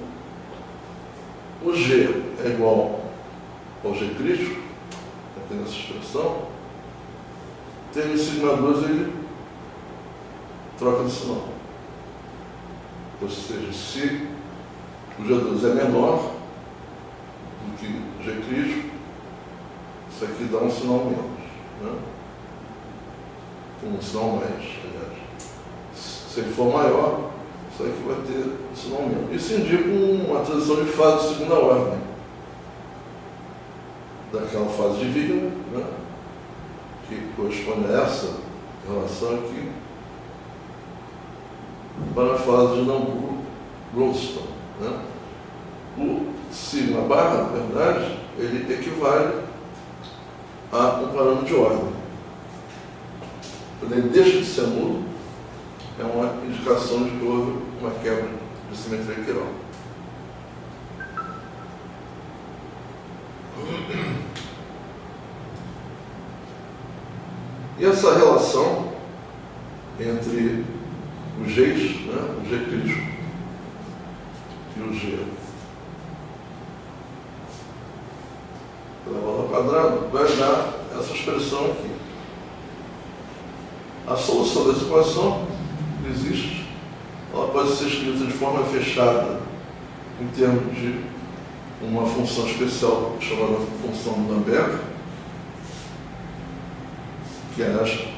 o G é igual ao G crítico, aqui nessa expressão, termo sigma 2 ele troca de sinal. Ou seja, se o G2 é menor do que o G crítico, isso aqui dá um sinal menos, né? Um sinal mais, aliás. Se ele for maior, isso aqui vai ter um sinal menos. Isso indica uma transição de fase de segunda ordem, daquela fase de Wigner, né? Que corresponde a essa relação aqui, para a fase de Nambu-Goldstone, né? O sigma barra, na verdade, ele equivale a um parâmetro de ordem. Quando ele deixa de ser nulo, é uma indicação de que houve uma quebra de simetria quiral. E essa relação entre os Gs, né, o G crítico e o G elevado ao quadrado, vai dar essa expressão aqui. A solução dessa equação existe, ela pode ser escrita de forma fechada em termos de uma função especial chamada função de Lambert, que, aliás,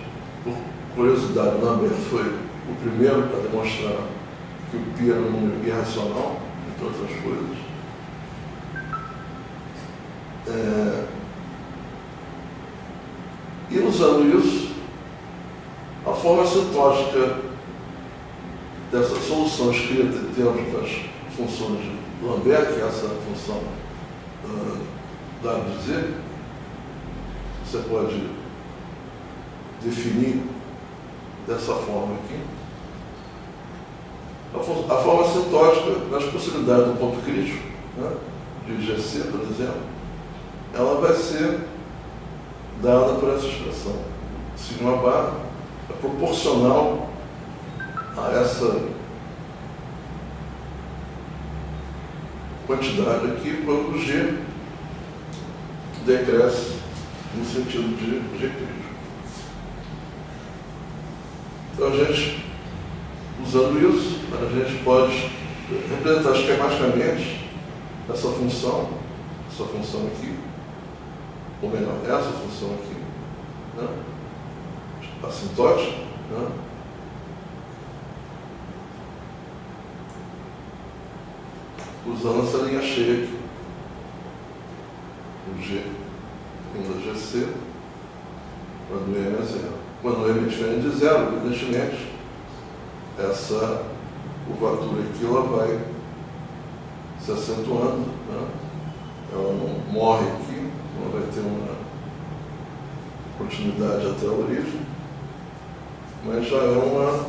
por curiosidade, Lambert foi o primeiro a demonstrar que o π era um número irracional, entre outras coisas. E usando isso, a forma assintótica dessa solução escrita em termos das funções de Lambert, que é essa função W de Z, você pode definir dessa forma aqui. A forma assintótica das possibilidades do ponto crítico, né, de GC, por exemplo, ela vai ser dada por essa expressão. Sigma bar é proporcional a essa quantidade aqui quando o G decresce no sentido de G crítico. Então, a gente, usando isso, a gente pode representar esquematicamente essa função aqui, ou melhor, essa função aqui, né? Assintótica, né? Usando essa linha cheia aqui. O G vindo da GC, quando o M é zero. Quando o M é diferente de zero, evidentemente, essa curvatura aqui ela vai se acentuando, né? Ela não morre aqui, ela vai ter uma continuidade até a origem, mas já é uma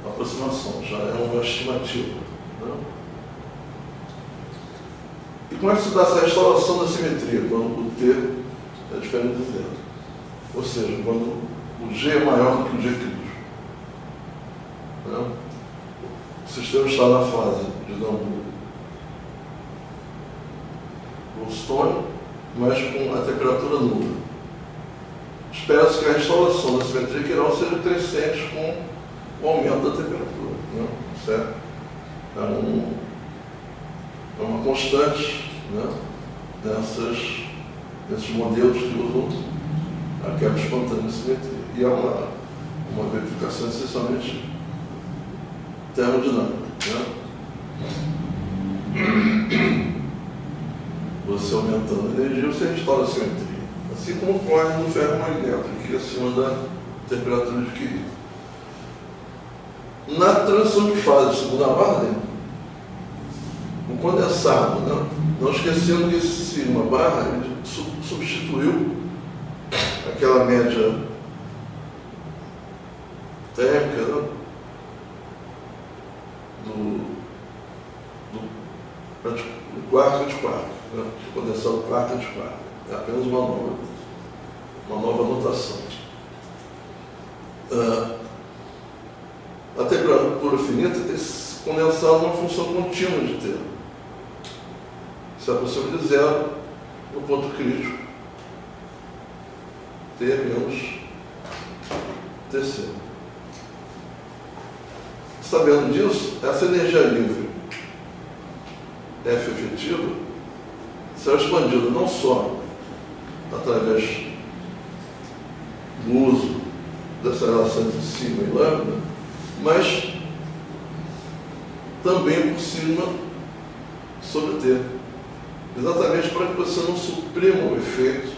aproximação, já é uma estimativa, né? E como é que se dá essa restauração da simetria, quando o T é diferente de zero? Ou seja, quando o G é maior do que o G crítico, né? O sistema está na fase de Nambu-Goldstone, mas com a temperatura nula. Espera-se que a restauração da simetria quiral seja crescente com o aumento da temperatura, né? Certo? É uma constante, né, nesses modelos que usam a quebra espontânea de simetria. E é uma verificação essencialmente termodinâmica, né? Você aumentando a energia, você restaura a simetria. Assim como ocorre no ferro magnético, que é acima da temperatura adquirida. Na transição de fase de segunda ordem, o condensado, né? Não esquecendo que esse sigma barra ele substituiu aquela média térmica, né? do quarto de quarto, né? Condensado quarto de quarto. É apenas uma nova notação. A temperatura finita, esse condensado é uma função contínua de T. Se aproxima de zero no ponto crítico T menos Tc. Sabendo disso, essa energia livre F efetiva será expandida não só através do uso dessa relação entre sigma e lambda, mas também por sigma sobre T. Exatamente para que você não suprima o efeito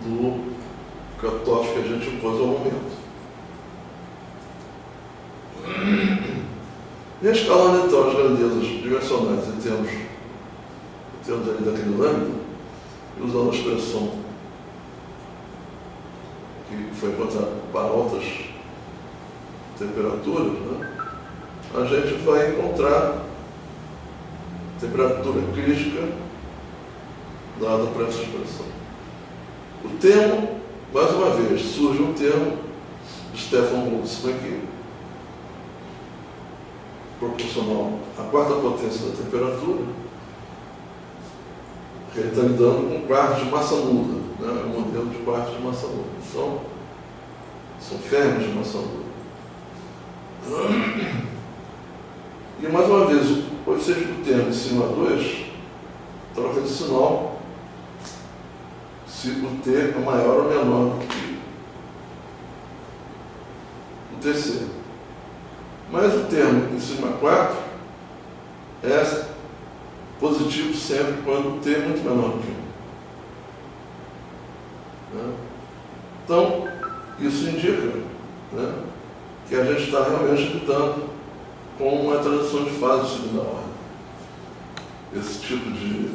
do cutoff que a gente impôs ao momento. E escalando então as grandezas dimensionais em termos ali daquele lambda, usando a expressão que foi encontrada para altas temperaturas, né, a gente vai encontrar temperatura crítica dada por essa expressão. O termo, mais uma vez, surge um termo de Stefan Boltzmann aqui, proporcional à quarta potência da temperatura, que ele está lidando com quartos de massa nula, né? O modelo de quartos de massa nula. Então, são ferros de massa nula. E mais uma vez, o coeficiente do termo em cima 2 troca de sinal se o T é maior ou menor do que o TC. Mas o termo em cima 4 é positivo sempre quando o T é muito menor do que 1. Né? Então, isso indica, né, que a gente está realmente lidando com uma transição de fase de segunda ordem. Esse tipo de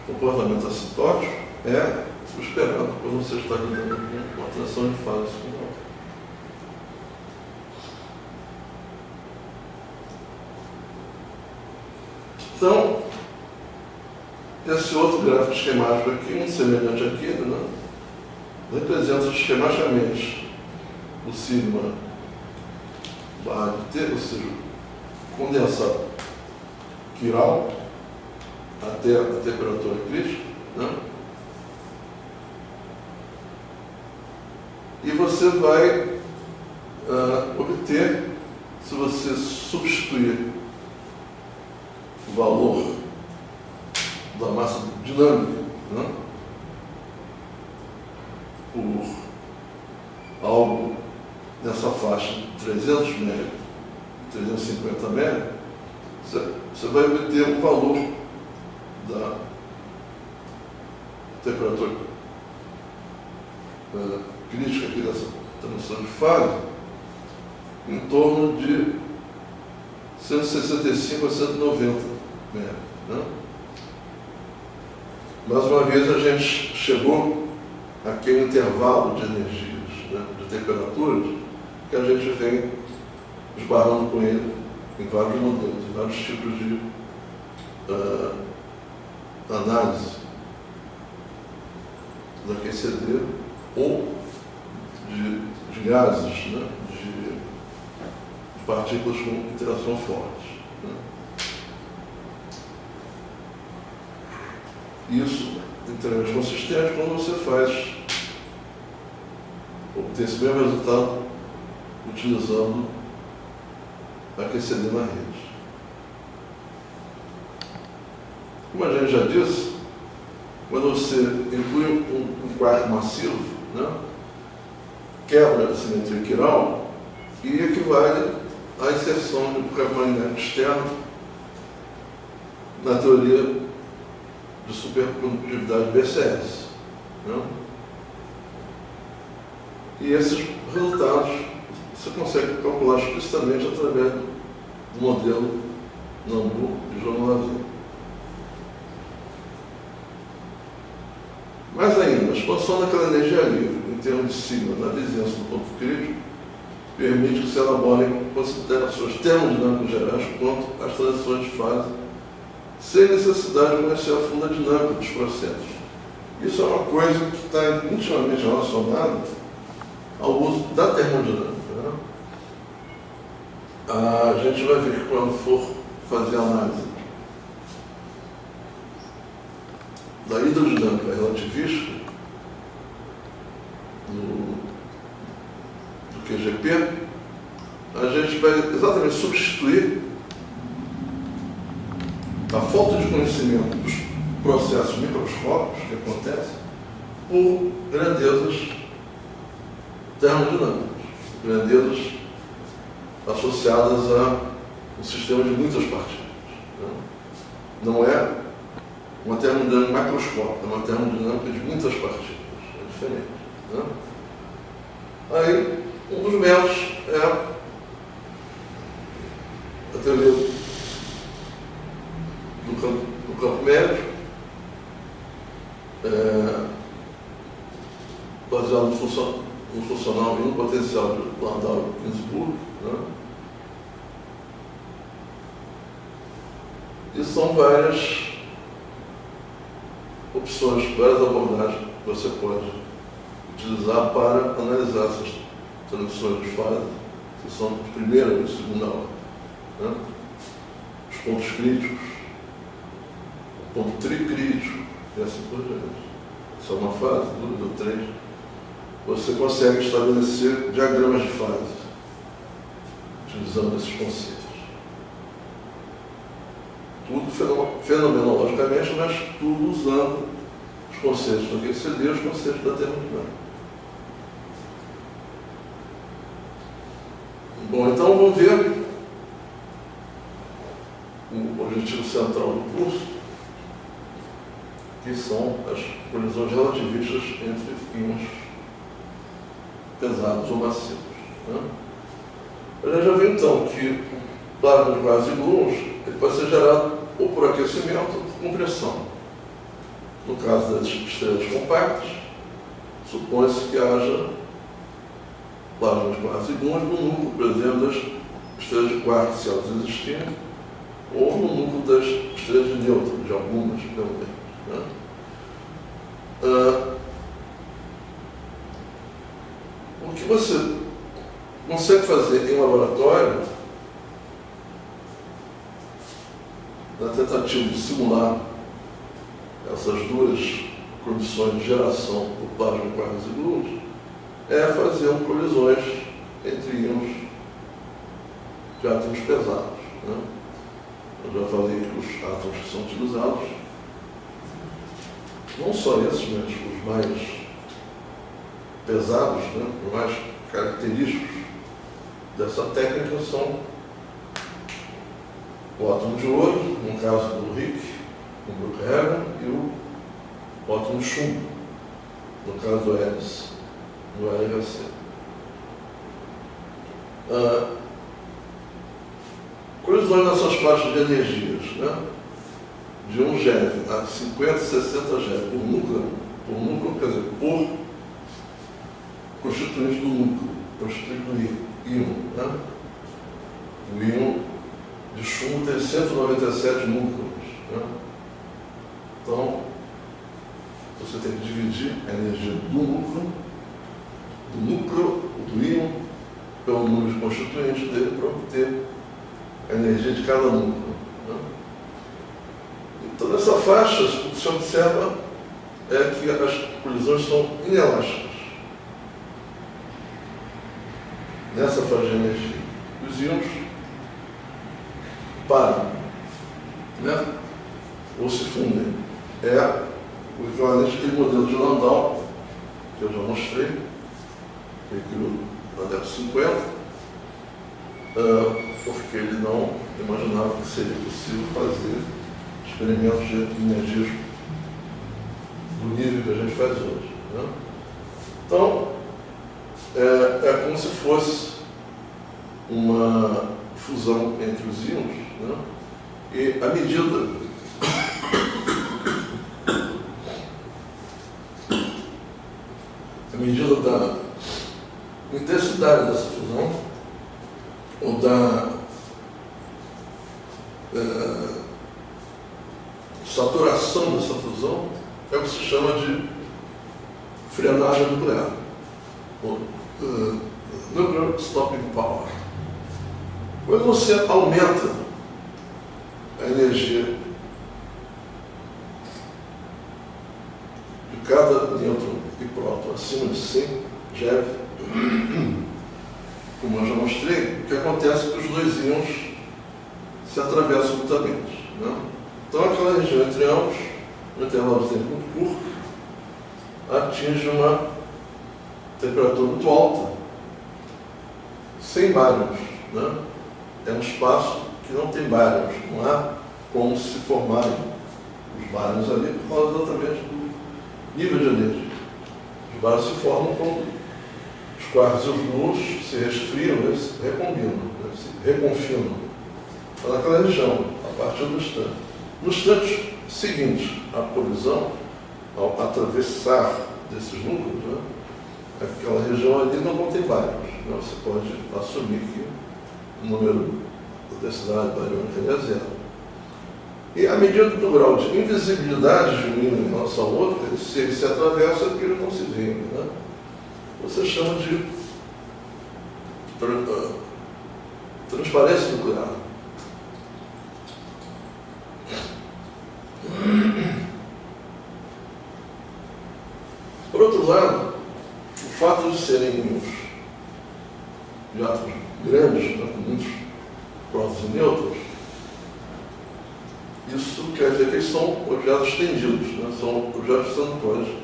comportamento assintótico é o esperado quando você está lidando com uma transição de fase de segunda ordem. Então, esse outro gráfico esquemático aqui, muito semelhante àquele, né, representa esquematicamente o sigma barra de T, ou seja, condensado quiral até a temperatura crítica, né? E você vai obter, se você substituir o valor da massa dinâmica, né, por algo nessa faixa de 300 MeV e 350 MeV, você vai obter um valor da temperatura crítica aqui dessa transição de fase em torno de 165 a 190 MeV. Né? Mais uma vez a gente chegou àquele intervalo de energias, né, de temperaturas, que a gente vem esbarrando com ele em vários modelos, em vários tipos de análise da QCD ou de gases, né, de partículas com interação forte. Né. Isso é inteiramente consistente quando você obter esse mesmo resultado utilizando a QCD na rede. Como a gente já disse, quando você inclui um quarto massivo, né, quebra a simetria quiral e equivale à inserção de campo magnético externo na teoria de supercondutividade BCS. Né? E esses resultados você consegue calcular explicitamente através do modelo Nambu de João Laville. Mais ainda, a expansão daquela energia livre em termos de sigma na vizinhança do ponto crítico permite que se elaborem considerações termodinâmicas gerais quanto às transições de fase, sem necessidade de conhecer a fundo a dinâmica dos processos. Isso é uma coisa que está intimamente relacionada ao uso da termodinâmica. Né? A gente vai ver que quando for fazer a análise da hidrodinâmica relativística do QGP, a gente vai exatamente substituir a falta de conhecimento dos processos microscópicos que acontecem por grandezas termodinâmicas, grandezas associadas a um sistema de muitas partículas. Né? Não é uma termodinâmica macroscópica, é uma termodinâmica de muitas partículas. É diferente. Né? Aí, um dos métodos é a teoria do campo médio, baseado no funcional e no potencial de Landau e Ginzburg. Né? E são várias opções, várias abordagens que você pode utilizar para analisar essas transições de fase, que são de primeira e segunda ordem. Né? Os pontos críticos, o ponto tricrítico e assim por diante. Isso é uma fase, duas ou três. Você consegue estabelecer diagramas de fase utilizando esses conceitos. Tudo fenomenologicamente, mas tudo usando os conceitos do QCD e os conceitos da termodinâmica. Bom, então vamos ver o objetivo central do curso, que são as colisões relativistas entre íons pesados ou massivos. Né? A gente já viu então que o plasma de quasi-gluons ele pode ser gerado ou por aquecimento ou por compressão. No caso das estrelas compactas, supõe-se que haja plasma de quasi-gluons no núcleo, por exemplo, das estrelas de quarto, se elas existirem, ou no núcleo das estrelas de nêutron, de algumas, pelo menos. Né? O que você consegue fazer em laboratório, na tentativa de simular essas duas condições de geração do plasma de quasi-gluons, é fazer colisões entre íons de átomos pesados. Né? Eu já falei que os átomos que são utilizados, não só esses, mas os mais pesados, né, os mais característicos dessa técnica são o átomo de ouro, no caso do Rick, no Brookhaven, e o átomo de chumbo, no caso do Ellis, no LHC. Colisões nessas faixas de energias, né? De 1 GeV a 50, 60 GeV por núcleo, quer dizer, por constituinte do núcleo, constituinte do íon. Né? O íon de chumbo tem 197 núcleos. Né? Então, você tem que dividir a energia do núcleo, do íon, pelo número de constituintes dele para obter a energia de cada núcleo. Né? Então, nessa faixa, o que se observa é que as colisões são inelásticas. Nessa faixa de energia, os íons param, né? Ou se fundem. É o equivalente àquele modelo de Landau, que eu já mostrei, que ele criou na década de 50, porque ele não imaginava que seria possível fazer experimentos de energias do nível que a gente faz hoje. Né? Então, é como se fosse uma fusão entre os íons, né? E a medida da intensidade dessa fusão, ou da saturação dessa fusão, é o que se chama de frenagem nuclear, ou nuclear stopping power. Quando você aumenta a energia de cada nêutron e próton acima de 100 GeV, como eu já mostrei, o que acontece é que os dois íons se atravessam mutuamente. Né? Então, aquela região entre ambos, no intervalo de tempo muito curto, atinge uma temperatura muito alta, sem bárions. Né? É um espaço que não tem bárions, não há como se formarem os bárions ali, por causa exatamente do nível de energia. Os bárions se formam quando os quarks e os gluons se resfriam, eles se recombinam, se reconfinam. Está naquela região, a partir do instante. No instante seguinte à colisão, ao atravessar desses núcleos, né, aquela região ali não contém bárions. Né? Você pode assumir que o número da densidade bariônica é zero. E à medida do grau de invisibilidade de um íon em relação ao outro, se ele se atravessa, aquilo não se vê. Né? Você chama de transparência nuclear. Por outro lado, o fato de serem íons de átomos grandes, né, com muitos prótons e nêutrons, isso quer dizer que eles são objetos estendidos, né, são objetos que você não pode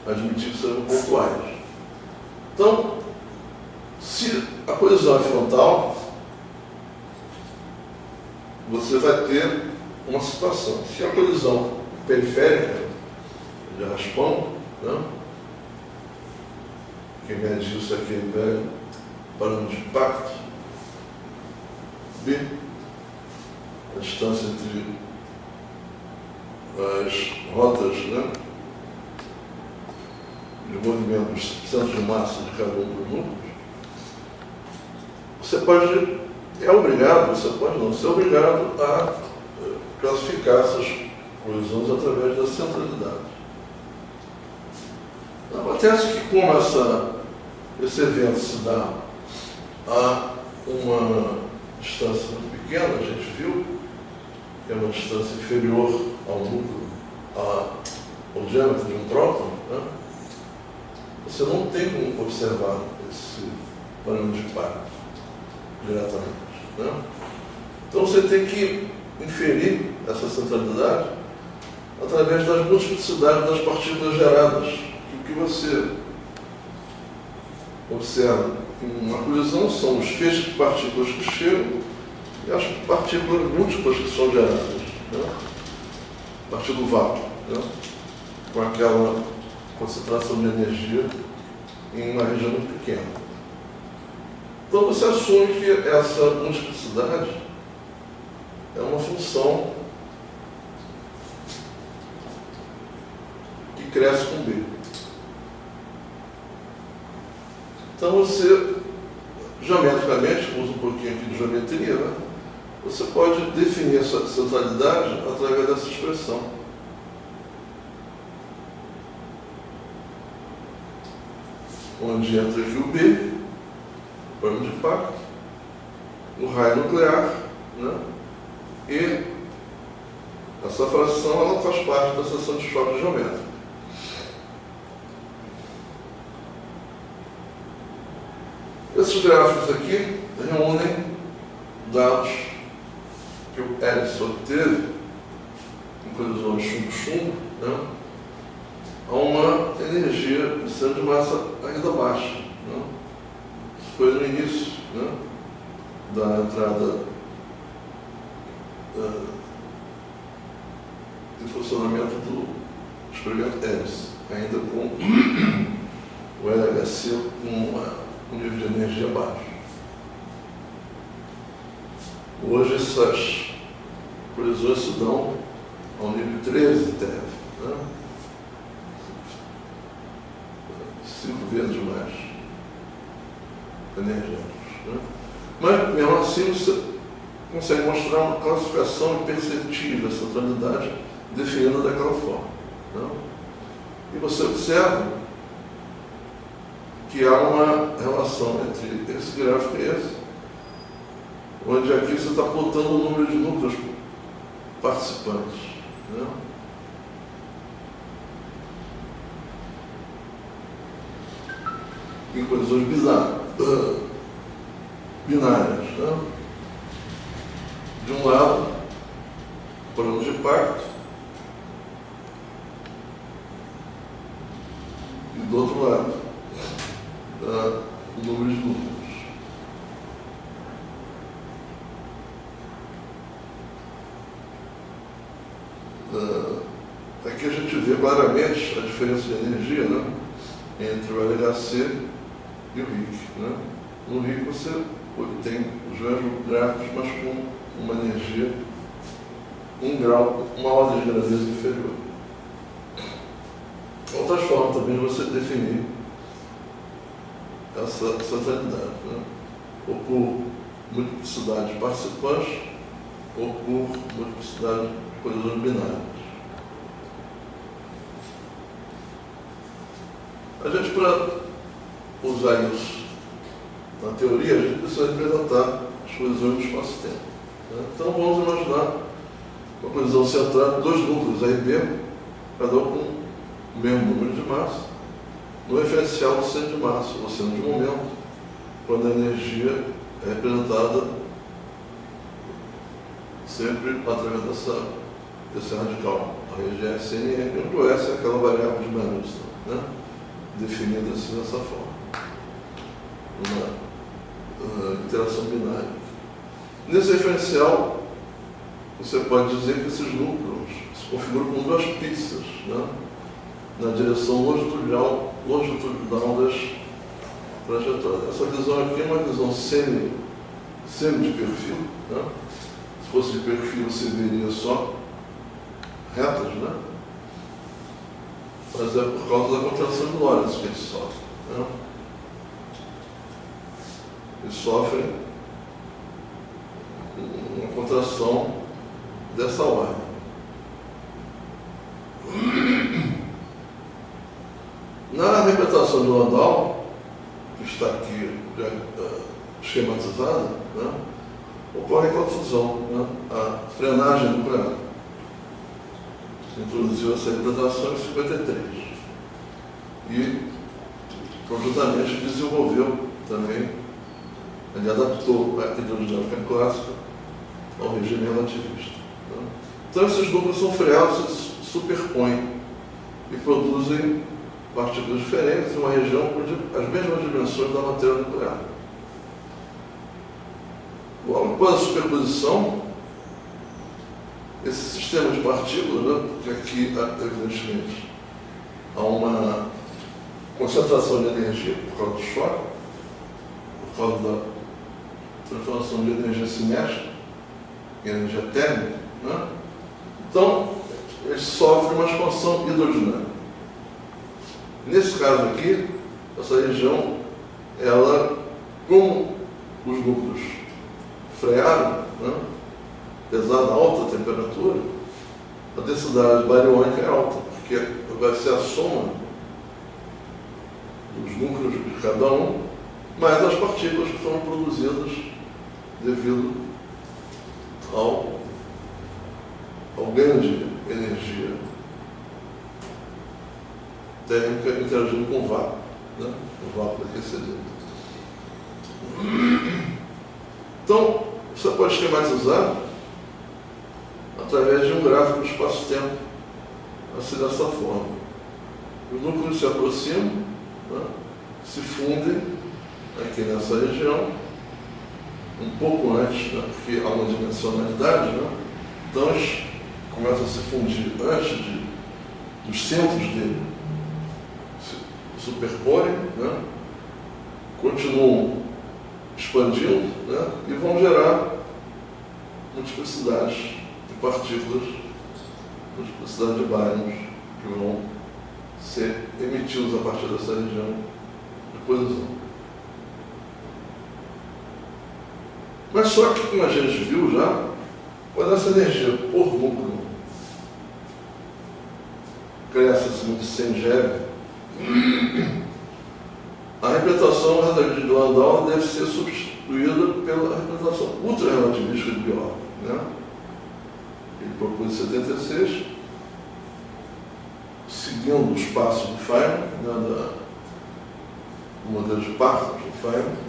admitir que sejam pontuais. Então, se a colisão é frontal, você vai ter uma situação. Se a colisão periférica, de raspão, né? Quem mede isso é aquele velho parâmetro de impacto, B, a distância entre as rotas, né, de movimento dos centros de massa de cada um dos núcleos, você pode, você é obrigado a classificar essas colisões através da centralidade. Acontece que, como esse evento se dá a uma distância muito pequena, a gente viu, que é uma distância inferior ao núcleo, ao diâmetro de um próton, né? Você não tem como observar esse parâmetro de impacto diretamente. Né? Então você tem que inferir essa centralidade através das multiplicidades das partículas geradas. O que você observa em uma colisão são os feixes de partículas que chegam e as partículas múltiplas que são geradas, né? A partir do vácuo, né? Com aquela concentração de energia em uma região muito pequena. Então você assume que essa multiplicidade é uma função que cresce com B. Então você, geometricamente, usa um pouquinho aqui de geometria, né? Você pode definir essa centralidade através dessa expressão. Onde entra aqui o B, o parâmetro de impacto, o raio nuclear, né? E essa fração ela faz parte da seção de choque geométrico. Esses gráficos aqui reúnem dados que o Ellis obteve em colisões chumbo-chumbo, né? a uma energia de centro de massa ainda baixa. Né? Isso foi no início, né, da entrada de funcionamento do experimento ELIS, ainda com o LHC com um nível de energia baixo. Hoje essas colisões se dão ao nível 13 TeV, né? 5 vezes mais energéticos. Né? Mas, mesmo assim, você consegue mostrar uma classificação imperceptível dessa tonalidade definida daquela forma. Né? E você observa que há uma relação entre esse gráfico e esse, onde aqui você está plotando o número de núcleos participantes. Né? Em colisões binárias. Né? De um lado, plano de impacto, e do outro lado, o número de núcleos. Aqui a gente vê claramente a diferença de energia, né, entre o LHC e o RHIC. Né? No RHIC você obtém os mesmos gráficos, mas com uma energia 1 grau, uma ordem de grandeza inferior. Outras formas também de você definir essa totalidade, né? Ou por multiplicidade de participantes, ou por multiplicidade de colisões binárias. A gente, para usar isso na teoria, a gente precisa representar as colisões do espaço-tempo. Né? Então vamos imaginar uma colisão centrada, 2 núcleos A e B, cada um com o mesmo número de massa, no referencial do centro de massa, ou centro de momento, quando a energia é representada sempre através desse radical, a região SNN, onde o S é aquela variável de Manusson, né? Definida assim dessa forma. Uma interação binária. Nesse referencial, você pode dizer que esses núcleos se configuram com 2 pixels, né, na direção longitudinal das trajetórias. Essa visão aqui é uma visão semi de perfil. Né? Se fosse de perfil, você veria só retas, né? Mas é por causa da contração de Lorentz que eles sofrem. Né? Eles sofrem uma contração dessa ordem. Na representação de Landau, que está aqui esquematizada, né, ocorre aquela fusão, né, a frenagem nuclear. Se introduziu essa representação em 53. E, conjuntamente, desenvolveu também, ele adaptou a hidrodinâmica clássica ao regime relativista. Né. Então, esses núcleos são freados, se superpõem e produzem partículas diferentes em uma região com as mesmas dimensões da matéria nuclear. Logo após a superposição, esse sistema de partículas, né, porque aqui, evidentemente, há uma concentração de energia por causa do choque, por causa da transformação de energia cinética em energia térmica, né? Então, eles sofrem uma expansão hidrodinâmica. Nesse caso aqui, essa região, ela, como os núcleos frearam, né, apesar da alta temperatura, a densidade bariônica é alta, porque vai ser a soma dos núcleos de cada um, mais as partículas que foram produzidas devido ao ganho de energia térmica interagindo com o vácuo, né? O vácuo aquecido. Então, você pode esquematizar através de um gráfico do espaço-tempo, assim dessa forma. Os núcleos se aproximam, né? Se fundem aqui nessa região, um pouco antes, né? Porque há uma dimensionalidade, né? Então eles começam a se fundir antes dos centros dele se superporem, né? Continuam expandindo, né? E vão gerar multiplicidades de partículas, multiplicidade de bárions que vão ser emitidos a partir dessa região de colisão. Mas só que, como a gente viu já, quando essa energia por núcleo cresce acima de 100 GeV, a representação de Landau deve ser substituída pela representação ultra-relativística de Bjork, né? Ele propôs em 76, seguindo os passos de Feynman, né, do modelo de Parton de Feynman,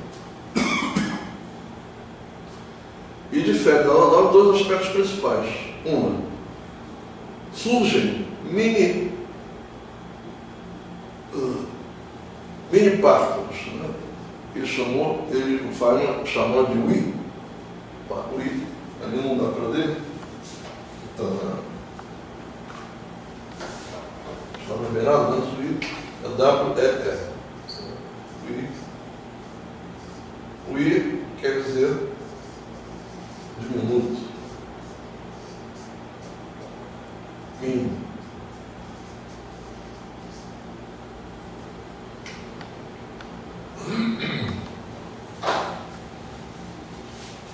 e difere da Landau dois aspectos principais. Uma, surgem mini partons, né? O Feynman chamou de Wii. Wii, ali não dá para ler. Então, está numerado antes do Wii, é WEE. Wii quer dizer diminuto, mínimo.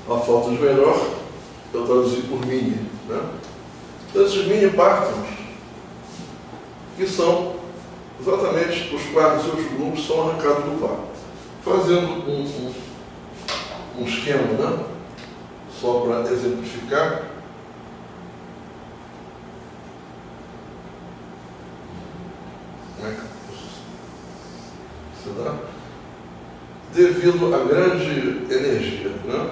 A falta de melhor, eu traduzi por mini, né? Então, esses mini partons, que são exatamente os quais os grupos são arrancados do vácuo. Fazendo um esquema, né? Só para exemplificar, como é que se dá? Devido à grande energia, né,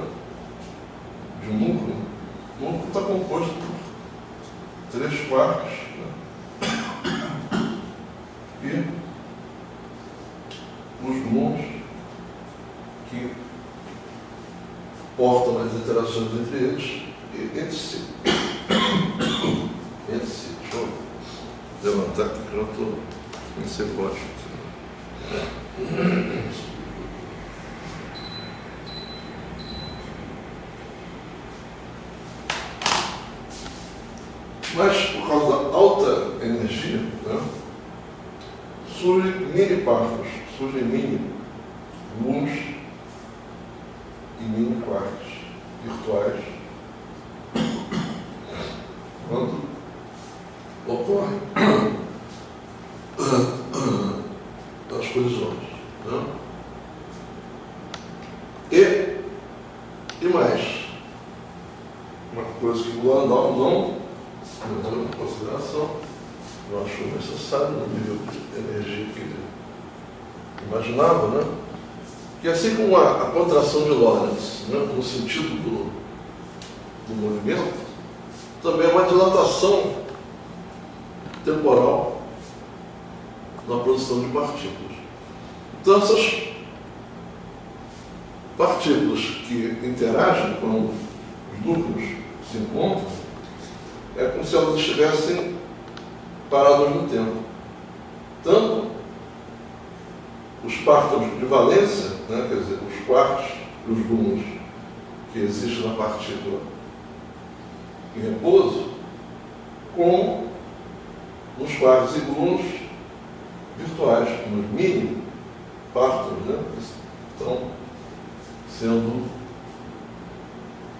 de um núcleo, o núcleo está composto por 3 quartos, né, e os gluons que portam as interações entre eles e entre si. Entre si. Deixa eu levantar aqui que eu já estou em cebote. Mas, por causa da alta energia, né, surgem mini partos, surgem mini gluons e mini quarks virtuais quando ocorrem as colisões, né? E mais, uma coisa que o Landau não levou em consideração, não achou necessário no nível de energia que ele imaginava, né? Que assim como a contração de Lorentz, né, no sentido do movimento, também é uma dilatação temporal na produção de partículas. Então, essas partículas que interagem quando os núcleos se encontram, é como se elas estivessem paradas no tempo. Tanto os partons de valência, né, quer dizer, os quarks e os gluons que existem na partícula em repouso, como os quarks e gluons virtuais, como os mini partons, né, que estão sendo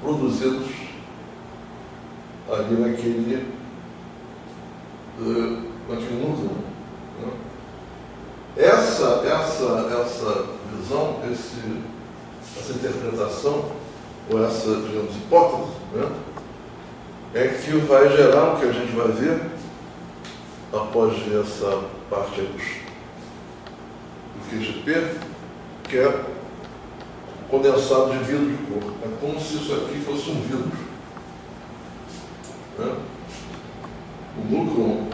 produzidos ali naquele núcleo. Né? Essa visão, essa interpretação, ou essa, digamos, hipótese, né, é que vai gerar o que a gente vai ver após ver essa parte aí do QGP, que é o condensado de vidro de cor. É como se isso aqui fosse um vidro. Né? O núcleo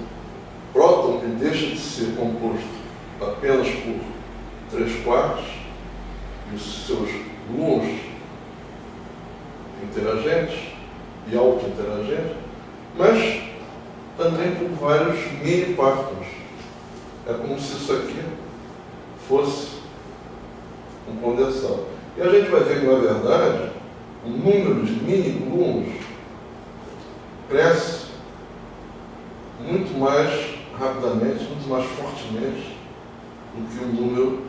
próton e ele deixa de ser composto apenas por 3/4 e os seus gluons interagentes e auto-interagentes, mas também por vários mini-quartos. É como se isso aqui fosse um condensado. E a gente vai ver que, na verdade, o número de mini-gluons cresce muito mais rapidamente, muito mais fortemente do que o número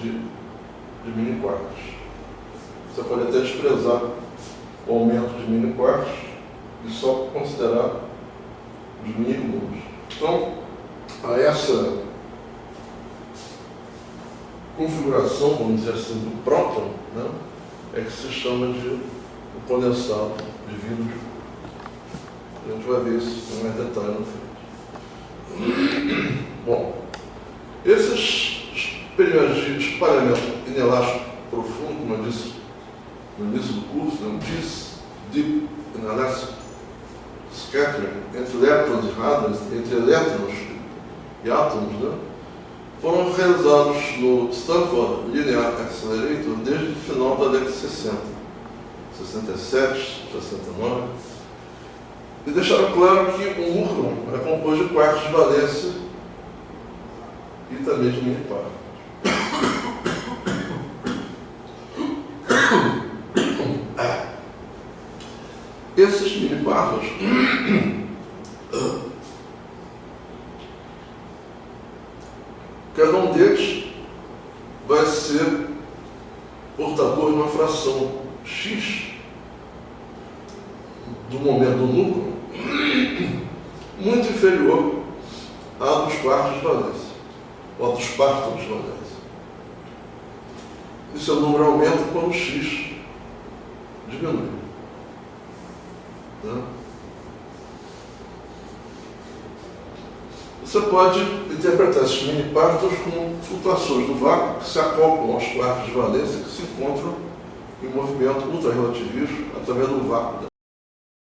de mini-quartos. Você pode até desprezar o aumento de mini-quartos e só considerar os mini-gluons. Então, a essa configuração, vamos dizer assim, do próton, né, é que se chama de o condensado de vidro. A gente vai ver isso em mais detalhe no frente. Bom, esses experimentos de espalhamento inelástico profundo, como eu disse no início do curso, né, Deep Inelastic Scattering, entre elétrons e hadrons, entre elétrons e átomos, né, foram realizados no Stanford Linear Accelerator desde o final da década de 60, 67, 69, e deixaram claro que o núcleo é composto de quartos de valência e também de mini-quartos. Esses mini-quartos cada um deles vai ser portador de uma fração x do momento do núcleo muito inferior à dos quartos de valência, ou à dos quartos de valência. E seu número aumenta quando o x diminui. Né? Você pode interpretar esses mini-quartos como flutuações do vácuo que se acoplam aos quartos de valência que se encontram em movimento ultrarrelativístico através do vácuo.